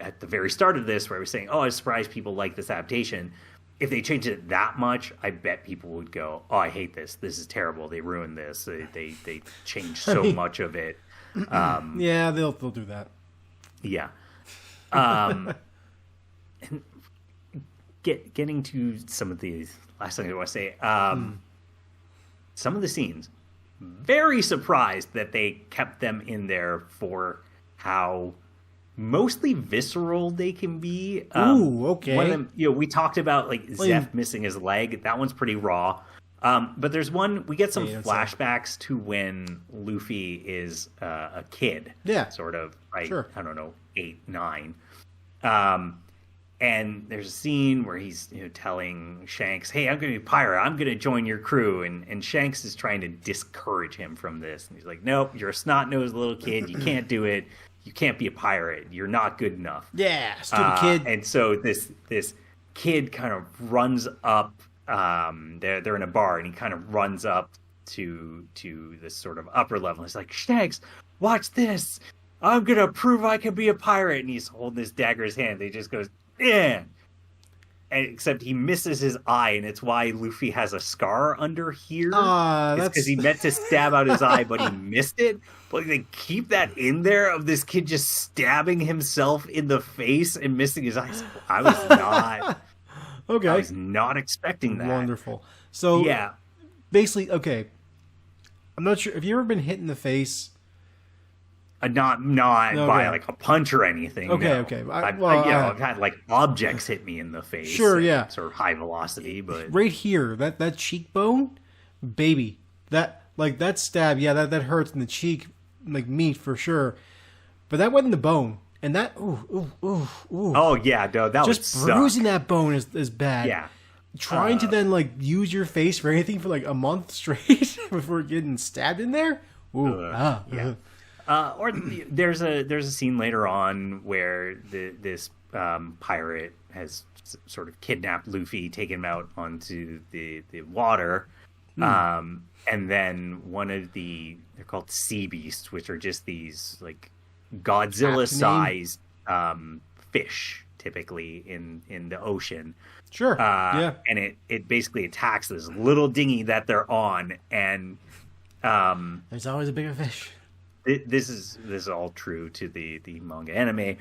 at the very start of this where I was saying, I was surprised people like this adaptation. If they changed it that much, I bet people would go, I hate this. This is terrible. They ruined this. They changed so much of it. Yeah, they'll do that. Yeah. And getting to some of these last thing I want to say, some of the scenes, very surprised that they kept them in there for how mostly visceral they can be. Ooh, okay. One of them, we talked about Zeph missing his leg. That one's pretty raw. But there's one, we get some flashbacks to when Luffy is a kid. Yeah. Sort of, right? Sure. I don't know, 8, 9. And there's a scene where he's telling Shanks, hey, I'm going to be a pirate. I'm going to join your crew. And Shanks is trying to discourage him from this. And he's like, nope, you're a snot-nosed little kid. You can't do it. You can't be a pirate. You're not good enough. Yeah, stupid kid. And so this kid kind of runs up. They're in a bar, and he kind of runs up to this sort of upper level. He's like, Shanks, watch this. I'm going to prove I can be a pirate. And he's holding this dagger in his hand. He just goes, yeah. And except he misses his eye, and it's why Luffy has a scar under here. It's because he meant to stab out his eye, but he missed it. But they keep that in there of this kid just stabbing himself in the face and missing his eyes. I was not. Okay. I was not expecting that. Wonderful. So yeah, basically, okay. I'm not sure. Have you ever been hit in the face? Not by a punch or anything. Okay, no. okay. I've had objects hit me in the face. Sure, yeah. Sort of high velocity, but right here, that cheekbone, baby, that stab, yeah, that hurts in the cheek, meat for sure. But that went in the bone, and that ooh. Oh yeah, no, that just was bruising that bone is bad. Yeah. Trying to then use your face for anything for a month straight before getting stabbed in there. Ooh, yeah. Or there's a scene later on where this pirate has sort of kidnapped Luffy, taken him out onto the water, and then one of they're called sea beasts, which are just these Godzilla-sized fish, typically in the ocean. Sure. Yeah. And it basically attacks this little dinghy that they're on, and there's always a bigger fish. This is all true to the manga anime,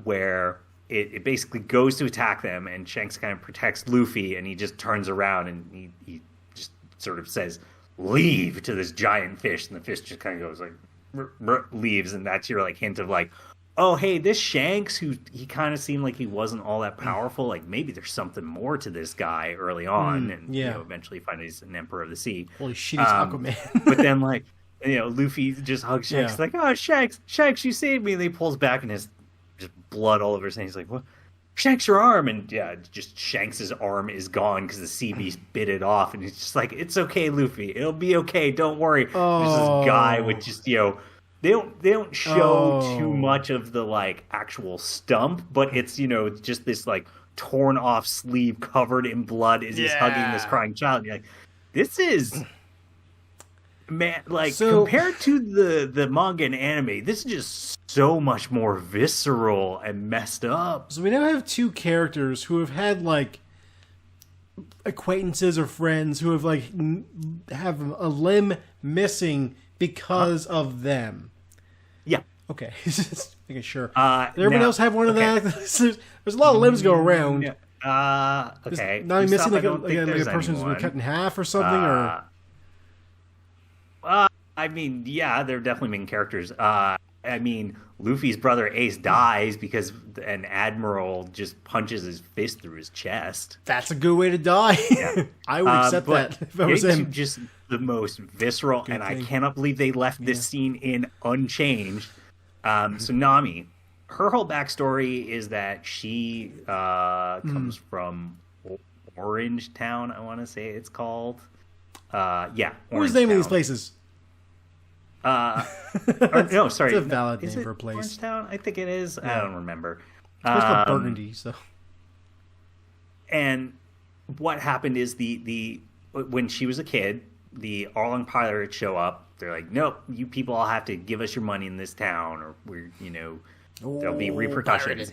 where it basically goes to attack them, and Shanks kind of protects Luffy, and he just turns around and he just sort of says, leave, to this giant fish, and the fish just kind of goes leaves, and that's your hint of oh, hey, this Shanks, who he kind of seemed like he wasn't all that powerful, maybe there's something more to this guy early on, and eventually find he's an Emperor of the Sea. Holy shit, he's Aquaman. But then Luffy just hugs Shanks, oh, Shanks, you saved me. And he pulls back, and his just blood all over his hand. He's like, what? Shanks, your arm. And just Shanks' arm is gone because the sea beast bit it off. And he's just like, it's okay, Luffy. It'll be okay. Don't worry. Oh. There's this guy with just, they don't show too much of the actual stump, but it's, just this torn off sleeve covered in blood as he's hugging this crying child. And you're like, this is Man, like, So- compared to the manga and anime, this is just so much more visceral and messed up. So we now have two characters who have had like acquaintances or friends who have like have a limb missing because of them. Yeah. Okay, just making sure. Did Did everybody else have one of that? There's a lot of limbs go around. Okay. Not even missing Usopp, like I don't think a there's person who's been anyone. cut in half or something, or I mean, yeah, they're definitely main characters. I mean, Luffy's brother Ace dies because an admiral just punches his fist through his chest. that's a good way to die. Yeah. I would accept But that if I was getting to him. just the most visceral, and I thing. cannot believe they left this scene in unchanged. So Nami, her whole backstory is that she comes from Orange Town, I want to say it's called. Yeah. What's the name of these Orangetown. places? No, sorry. It's a valid Is name it for a place. Orangetown? I think it is. I don't remember. It's called Burgundy. So And what happened is when she was a kid, the Arlong pirates show up. They're like, nope, you people all have to give us your money in this town, or there'll be repercussions.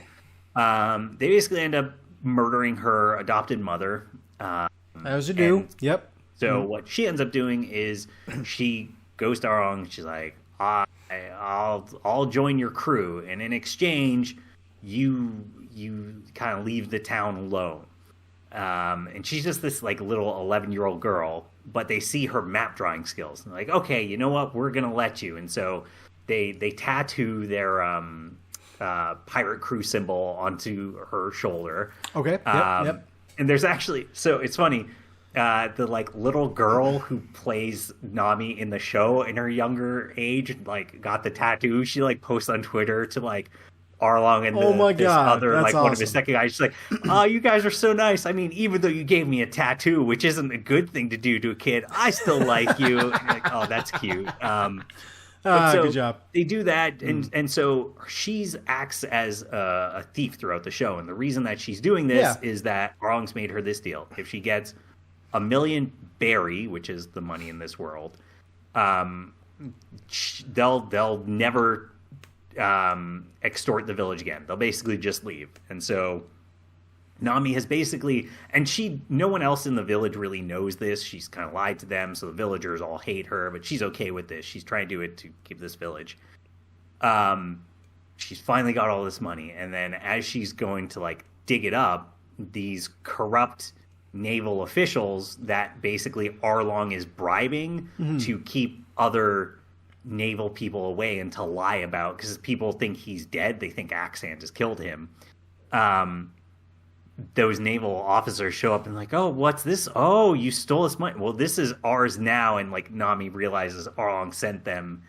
They basically end up murdering her adopted mother. as you do. and Yep. So what she ends up doing is she goes to Arlong. And she's like, I'll join your crew, and in exchange, you kind of leave the town alone. And she's just this like little 11-year-old girl, but they see her map drawing skills. And they're like, okay, you know what? We're gonna let you. And so they tattoo their pirate crew symbol onto her shoulder. Okay. Yep. And there's actually, so it's funny, the like little girl who plays Nami in the show in her younger age, like got the tattoo. She like posts on Twitter to like Arlong and Oh my this God, other that's like one of his awesome. second guys. She's like, "Oh, you guys are so nice. I mean, even though you gave me a tattoo, which isn't a good thing to do to a kid, I still like you." And you're like, oh, that's cute. But so good job. they do that, and so she's acts as a thief throughout the show. And the reason that she's doing this is that Arlong's made her this deal: if she gets 1,000,000 berry, which is the money in this world, they'll never extort the village again. They'll basically just leave. And so Nami has basically, and no one else in the village really knows this. She's kind of lied to them, so the villagers all hate her, but she's okay with this. She's trying to do it to keep this village. She's finally got all this money, and then as she's going to like dig it up, these corrupt naval officials that basically Arlong is bribing to keep other naval people away and to lie about, because people think he's dead. They think Axand has killed him. Those naval officers show up and like, oh, what's this? Oh, you stole this money. Well, this is ours now. And like Nami realizes Arlong sent them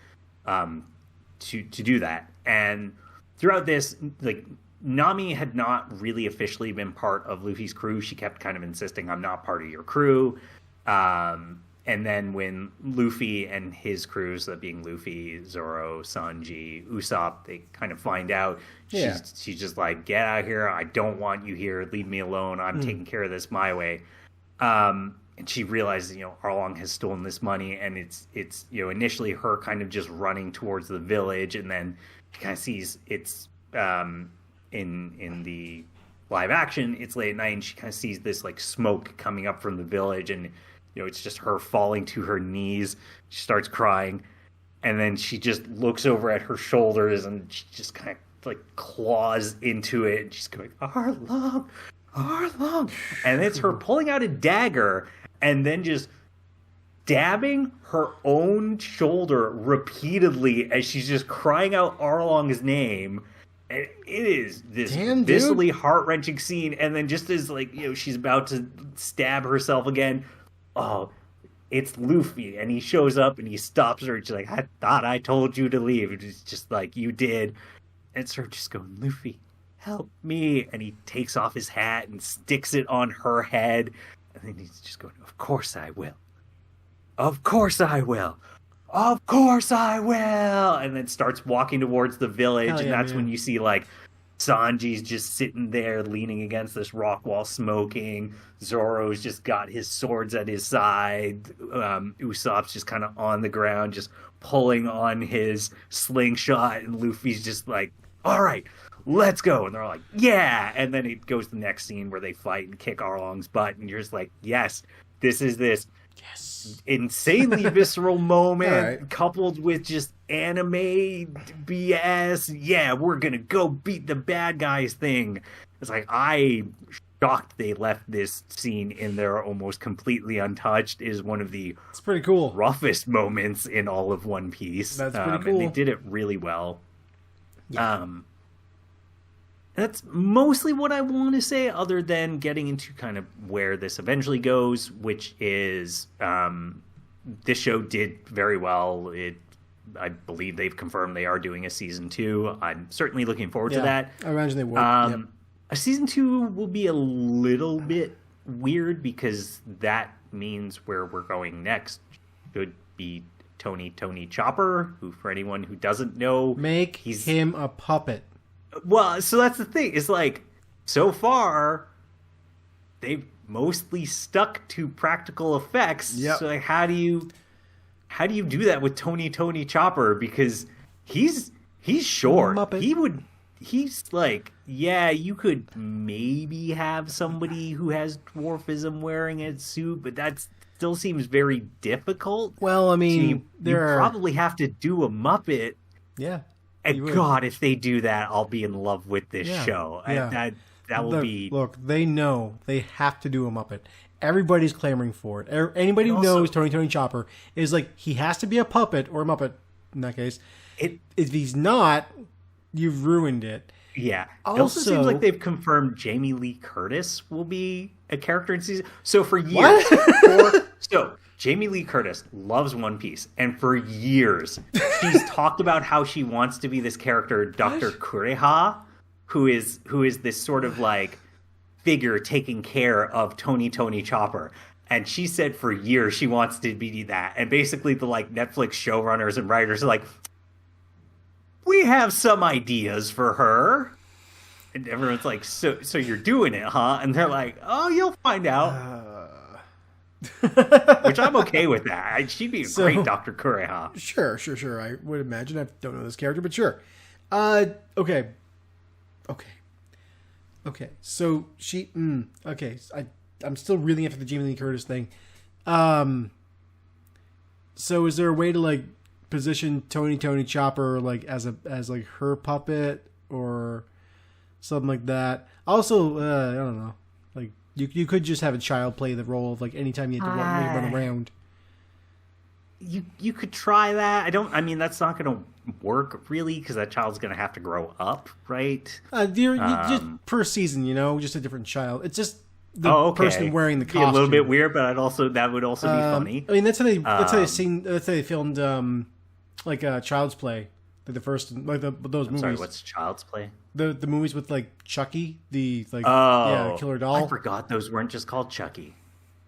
to do that. And throughout this, like Nami had not really officially been part of Luffy's crew. She kept kind of insisting, I'm not part of your crew. And then when Luffy and his crews, that being Luffy, Zoro, Sanji, Usopp, they kind of find out, she's just like, get out of here. I don't want you here. Leave me alone. I'm taking care of this my way. And she realizes, Arlong has stolen this money, and it's initially her kind of just running towards the village, and then she kind of sees it's in the live action, it's late at night, and she kind of sees this like smoke coming up from the village, and it's just her falling to her knees. She starts crying, and then she just looks over at her shoulders, and she just kind of like claws into it, and she's going, Arlong, Arlong, and it's her pulling out a dagger and then just stabbing her own shoulder repeatedly as she's just crying out Arlong's name. And it is this viscerally heart-wrenching scene, and then just as like she's about to stab herself again, oh, it's Luffy, and he shows up and he stops her, and she's like, I thought I told you to leave. It's just like, you did. And it's her just going, Luffy, help me. And he takes off his hat and sticks it on her head, and then he's just going, of course I will. Of course I will. Of course I will. And then starts walking towards the village, and that's when you see like Sanji's just sitting there leaning against this rock wall smoking. Zoro's just got his swords at his side. Usopp's just kind of on the ground, just pulling on his slingshot. And Luffy's just like, all right, let's go. And they're like, yeah. And then it goes to the next scene where they fight and kick Arlong's butt. And you're just like, yes, this is this insanely visceral moment coupled with just anime BS. Yeah, we're gonna go beat the bad guys thing. It's like, I'm shocked they left this scene in there almost completely untouched. It is one of the it's pretty cool roughest moments in all of One Piece. That's pretty cool. And they did it really well. Yeah. That's mostly what I want to say, other than getting into kind of where this eventually goes, which is this show did very well. I believe they've confirmed they are doing a season 2. I'm certainly looking forward to that. I imagine they will. Yep. A season 2 will be a little bit weird because that means where we're going next should be Tony Chopper, who, for anyone who doesn't know, make him a puppet. Well, so that's the thing. It's like, so far, they've mostly stuck to practical effects. Yep. So like, how do you do that with Tony Chopper? Because he's short. Muppet. He's like, yeah, you could maybe have somebody who has dwarfism wearing a suit, but that still seems very difficult. Well, I mean, so you probably have to do a Muppet. Yeah. And God, if they do that, I'll be in love with this show. Yeah. That will be... Look, they know they have to do a Muppet. Everybody's clamoring for it. Anybody who knows Tony Chopper is like, he has to be a puppet, or a Muppet, in that case. If he's not, you've ruined it. Yeah. It also seems like they've confirmed Jamie Lee Curtis will be a character in season... So for years... Jamie Lee Curtis loves One Piece, and for years she's talked about how she wants to be this character, Dr. Kureha, who is this sort of like figure taking care of Tony Chopper. And she said for years she wants to be that. And basically the like Netflix showrunners and writers are like, we have some ideas for her. And everyone's like, so you're doing it, huh? And they're like, oh, you'll find out. Which I'm okay with that. She'd be a great Dr. Kureha. Sure. I would imagine. I don't know this character, but sure. Okay. So she. Okay. I'm still reeling after the Jamie Lee Curtis thing. So is there a way to like position Tony Chopper like as like her puppet or something like that? Also, I don't know. Like you could just have a child play the role of like anytime you have to run around. You could try that. I mean, that's not going to work really because that child's going to have to grow up, right? Just per season, just a different child. It's just the person wearing the costume. Be a little bit weird, but that would also be funny. I mean, that's how they filmed like Child's Play, like the first those movies. Sorry, what's Child's Play? The movies with like Chucky, the killer doll. I forgot those weren't just called Chucky.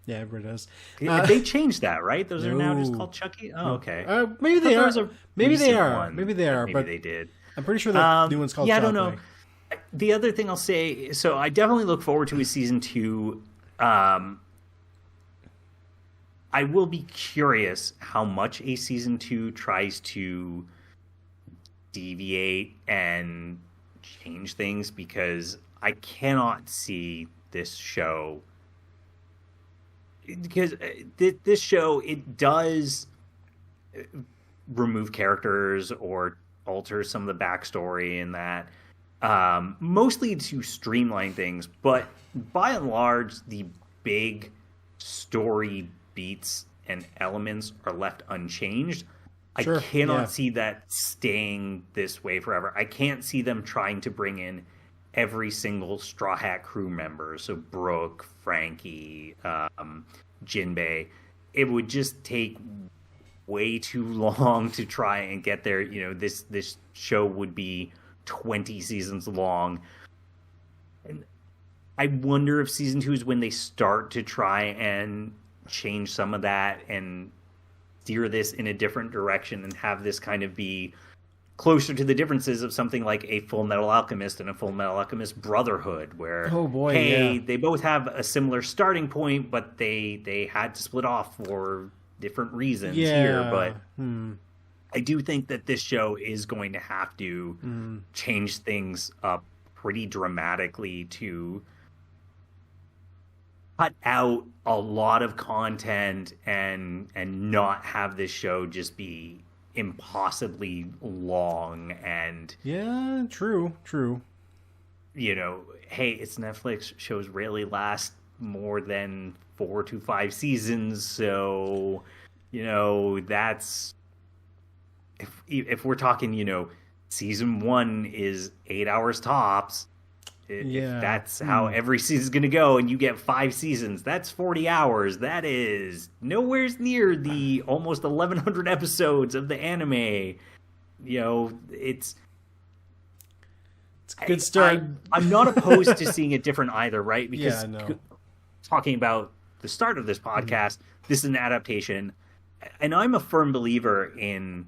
Yeah, everybody does. They changed that, right? Those are now just called Chucky. Oh, okay. Maybe they are. Maybe they are. Maybe but they did. I'm pretty sure the new one's called. I don't know. The other thing I'll say, so I definitely look forward to a season 2. I will be curious how much a season 2 tries to deviate and change things, because I cannot see this show, because this show, it does remove characters or alter some of the backstory and that, mostly to streamline things, but by and large the big story beats and elements are left unchanged. Sure, I cannot see that staying this way forever. I can't see them trying to bring in every single Straw Hat crew member. So Brooke, Frankie, Jinbei. It would just take way too long to try and get there. This show would be 20 seasons long. And I wonder if season 2 is when they start to try and change some of that and steer this in a different direction and have this kind of be closer to the differences of something like a Full Metal Alchemist and a Full Metal Alchemist Brotherhood, where they both have a similar starting point, but they had to split off for different reasons here. But I do think that this show is going to have to change things up pretty dramatically to cut out a lot of content and not have this show just be impossibly long. And true, you know, hey, it's Netflix. Shows rarely last more than 4 to 5 seasons, so you know, that's if we're talking, you know, season 1 is 8 hours tops. If that's how every season's going to go, and you get 5 seasons, that's 40 hours. That is nowhere near the almost 1,100 episodes of the anime. You know, it's a good start. I'm not opposed to seeing it different either, right? Because talking about the start of this podcast, this is an adaptation, and I'm a firm believer in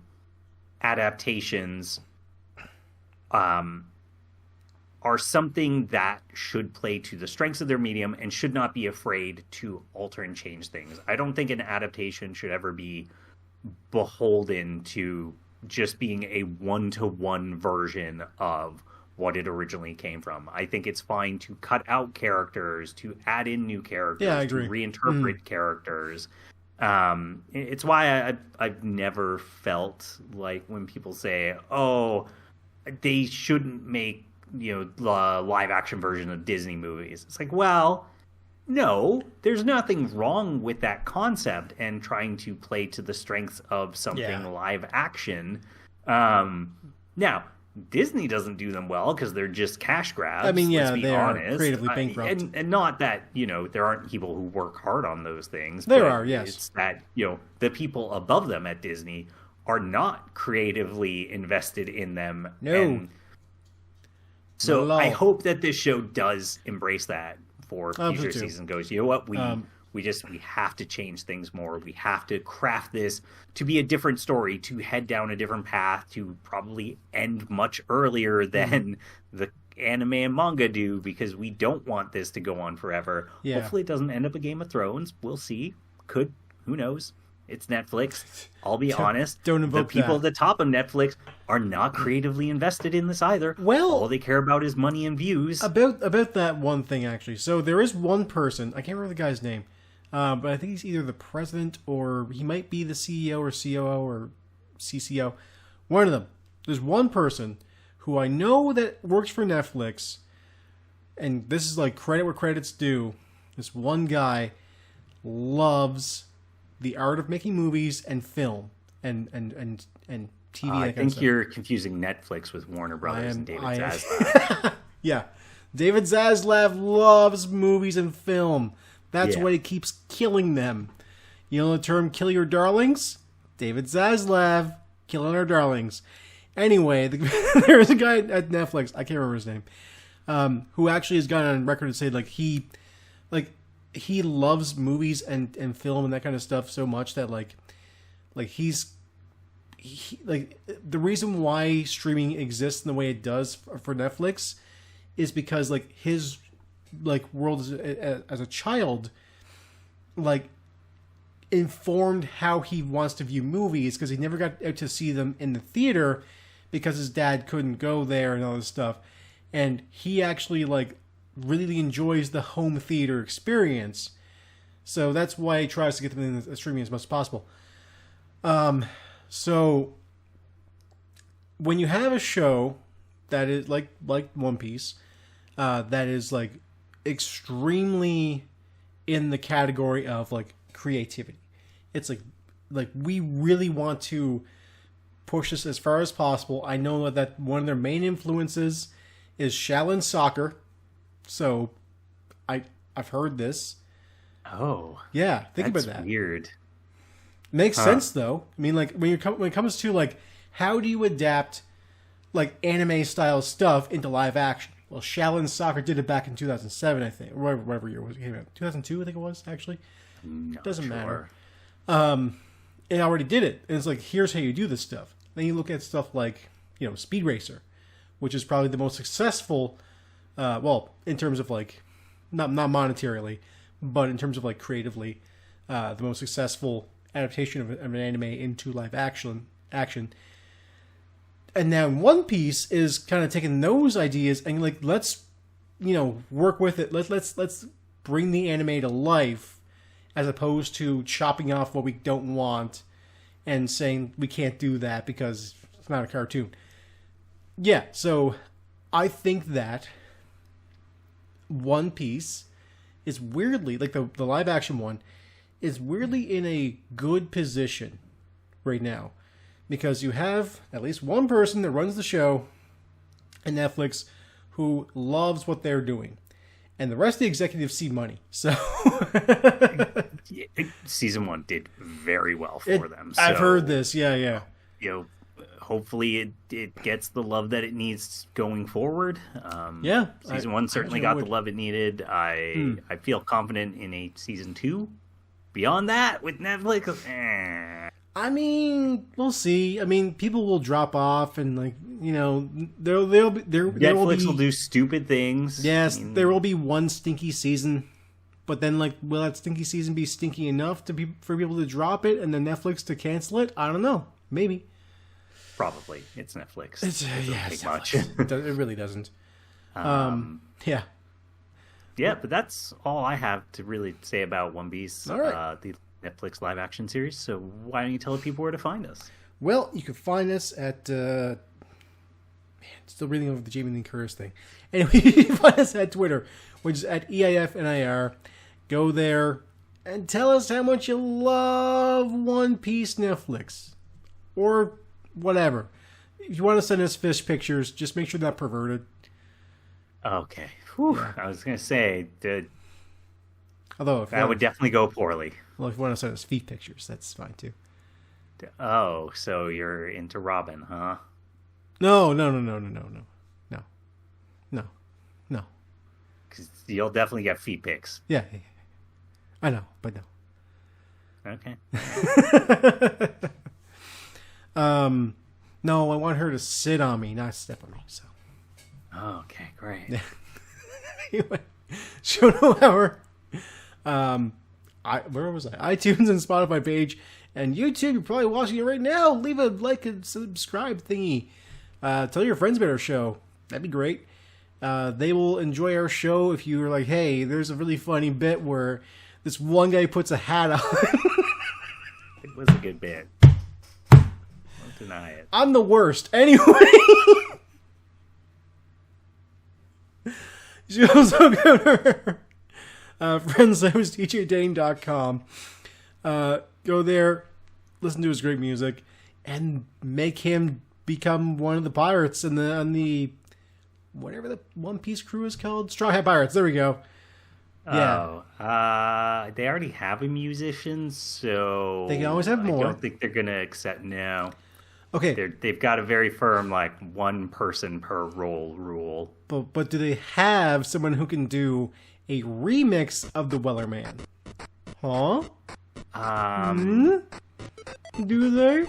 adaptations. Are something that should play to the strengths of their medium and should not be afraid to alter and change things. I don't think an adaptation should ever be beholden to just being a one-to-one version of what it originally came from. I think it's fine to cut out characters, to add in new characters, to reinterpret characters. It's why I've never felt like when people say, oh, they shouldn't make, you know, the live action version of Disney movies. It's like, well, no, there's nothing wrong with that concept and trying to play to the strengths of something live action. Now, Disney doesn't do them well because they're just cash grabs. I mean, let's be they honest. Are creatively bankrupt. And not that, you know, there aren't people who work hard on those things. There are, yes. It's that, you know, the people above them at Disney are not creatively invested in them. No. And so I hope that this show does embrace that for future season goes, you know what, we have to change things more. We have to craft this to be a different story, to head down a different path, to probably end much earlier than the anime and manga do, because we don't want this to go on forever. Hopefully it doesn't end up a Game of Thrones. We'll see. Who knows? It's Netflix. I'll be honest. Don't invoke the people that. at the top of Netflix are not creatively invested in this either. Well, all they care about is money and views. About that one thing, actually. So there is one person, I can't remember the guy's name, but I think he's either the president or he might be the CEO or COO or CCO. One of them. There's one person who I know that works for Netflix, and this is like credit where credit's due. This one guy loves the art of making movies and film and TV. I think you're confusing Netflix with Warner Brothers and David Zaslav. Yeah. David Zaslav loves movies and film. That's why he keeps killing them. You know the term kill your darlings? David Zaslav killing our darlings. Anyway, there's a guy at Netflix, I can't remember his name, who actually has gone on record to say he loves movies and film and that kind of stuff so much that the reason why streaming exists in the way it does for Netflix is because his world as a child informed how he wants to view movies, because he never got out to see them in the theater because his dad couldn't go there and all this stuff, and he actually really enjoys the home theater experience. So that's why he tries to get them in the streaming as much as possible. So when you have a show that is like One Piece, that is extremely in the category of creativity, it's we really want to push this as far as possible. I know that one of their main influences is Shaolin soccer. So, I've heard this. Oh, yeah. Think about that. That's weird. Makes sense though. I mean, when it comes to how do you adapt anime style stuff into live action? Well, Shaolin Soccer did it back in 2007, I think, or whatever year it came out. 2002, I think it was actually. Doesn't matter. It already did it, and it's here's how you do this stuff. Then you look at stuff Speed Racer, which is probably the most successful, in terms of like, not monetarily, but in terms of like creatively, the most successful adaptation of an anime into live action. And now One Piece is kind of taking those ideas and like, let's work with it. Let's bring the anime to life, as opposed to chopping off what we don't want and saying we can't do that because it's not a cartoon. Yeah, so I think that One Piece is weirdly, like the live action one, is weirdly in a good position right now. Because you have at least one person that runs the show at Netflix who loves what they're doing. And the rest of the executives see money. So season 1 did very well for them. So, I've heard this, yeah. Hopefully it gets the love that it needs going forward. Season 1 certainly got the love it needed. I feel confident in a season 2. Beyond that, with Netflix, I mean, we'll see. I mean, people will drop off, and like Netflix will do stupid things. Yes, there will be one stinky season, but then like, will that stinky season be stinky enough for people to drop it and then Netflix to cancel it? I don't know. Maybe. Probably. It's Netflix. It doesn't take much. It really doesn't. Yeah. Yeah, but that's all I have to really say about One Piece, all right. The Netflix live action series. So why don't you tell the people where to find us? Well, you can find us at still reading over the Jamie Lee Curtis thing. Anyway, you can find us at Twitter, which is at EIFNIR. Go there and tell us how much you love One Piece Netflix. Or whatever. If you want to send us fish pictures, just make sure they're not perverted. Okay. Whew. Yeah. I was going to say, although that would definitely go poorly. Well, if you want to send us feet pictures, that's fine too. Oh, so you're into Robin, huh? No. Because you'll definitely get feet pics. Yeah. I know, but no. Okay. No, I want her to sit on me, not step on me. So. Okay, great. Anyway, show no hour. Where was I? iTunes and Spotify page, and YouTube. You're probably watching it right now. Leave a like and subscribe thingy. Tell your friends about our show. That'd be great. They will enjoy our show if you were like, hey, there's a really funny bit where this one guy puts a hat on. It was a good bit. Don't deny it. I'm the worst. Anyway. You also go to her friendshousedjdane.com. Go there, listen to his great music, and make him become one of the pirates on the whatever the One Piece crew is called. Straw Hat Pirates. There we go. Yeah. They already have a musician, so they can always have more. I don't think they're gonna accept no. Okay. They've got a very firm, like, one person per role rule. But do they have someone who can do a remix of the Weller Man? Huh? Do they?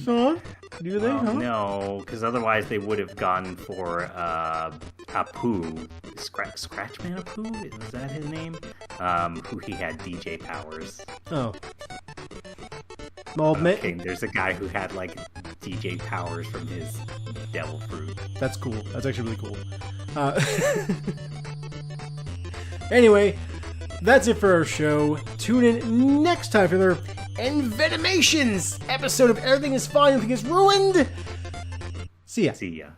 Huh? Do they? Huh? No, because otherwise they would have gone for Apu. Scratchman Apu? Is that his name? Who he had DJ powers. Oh. Well, okay, there's a guy who had, like, DJ powers from his devil fruit. That's cool. That's actually really cool. Anyway, that's it for our show. Tune in next time for another Envenomations episode of Everything is Fine, Nothing is Ruined. See ya. See ya.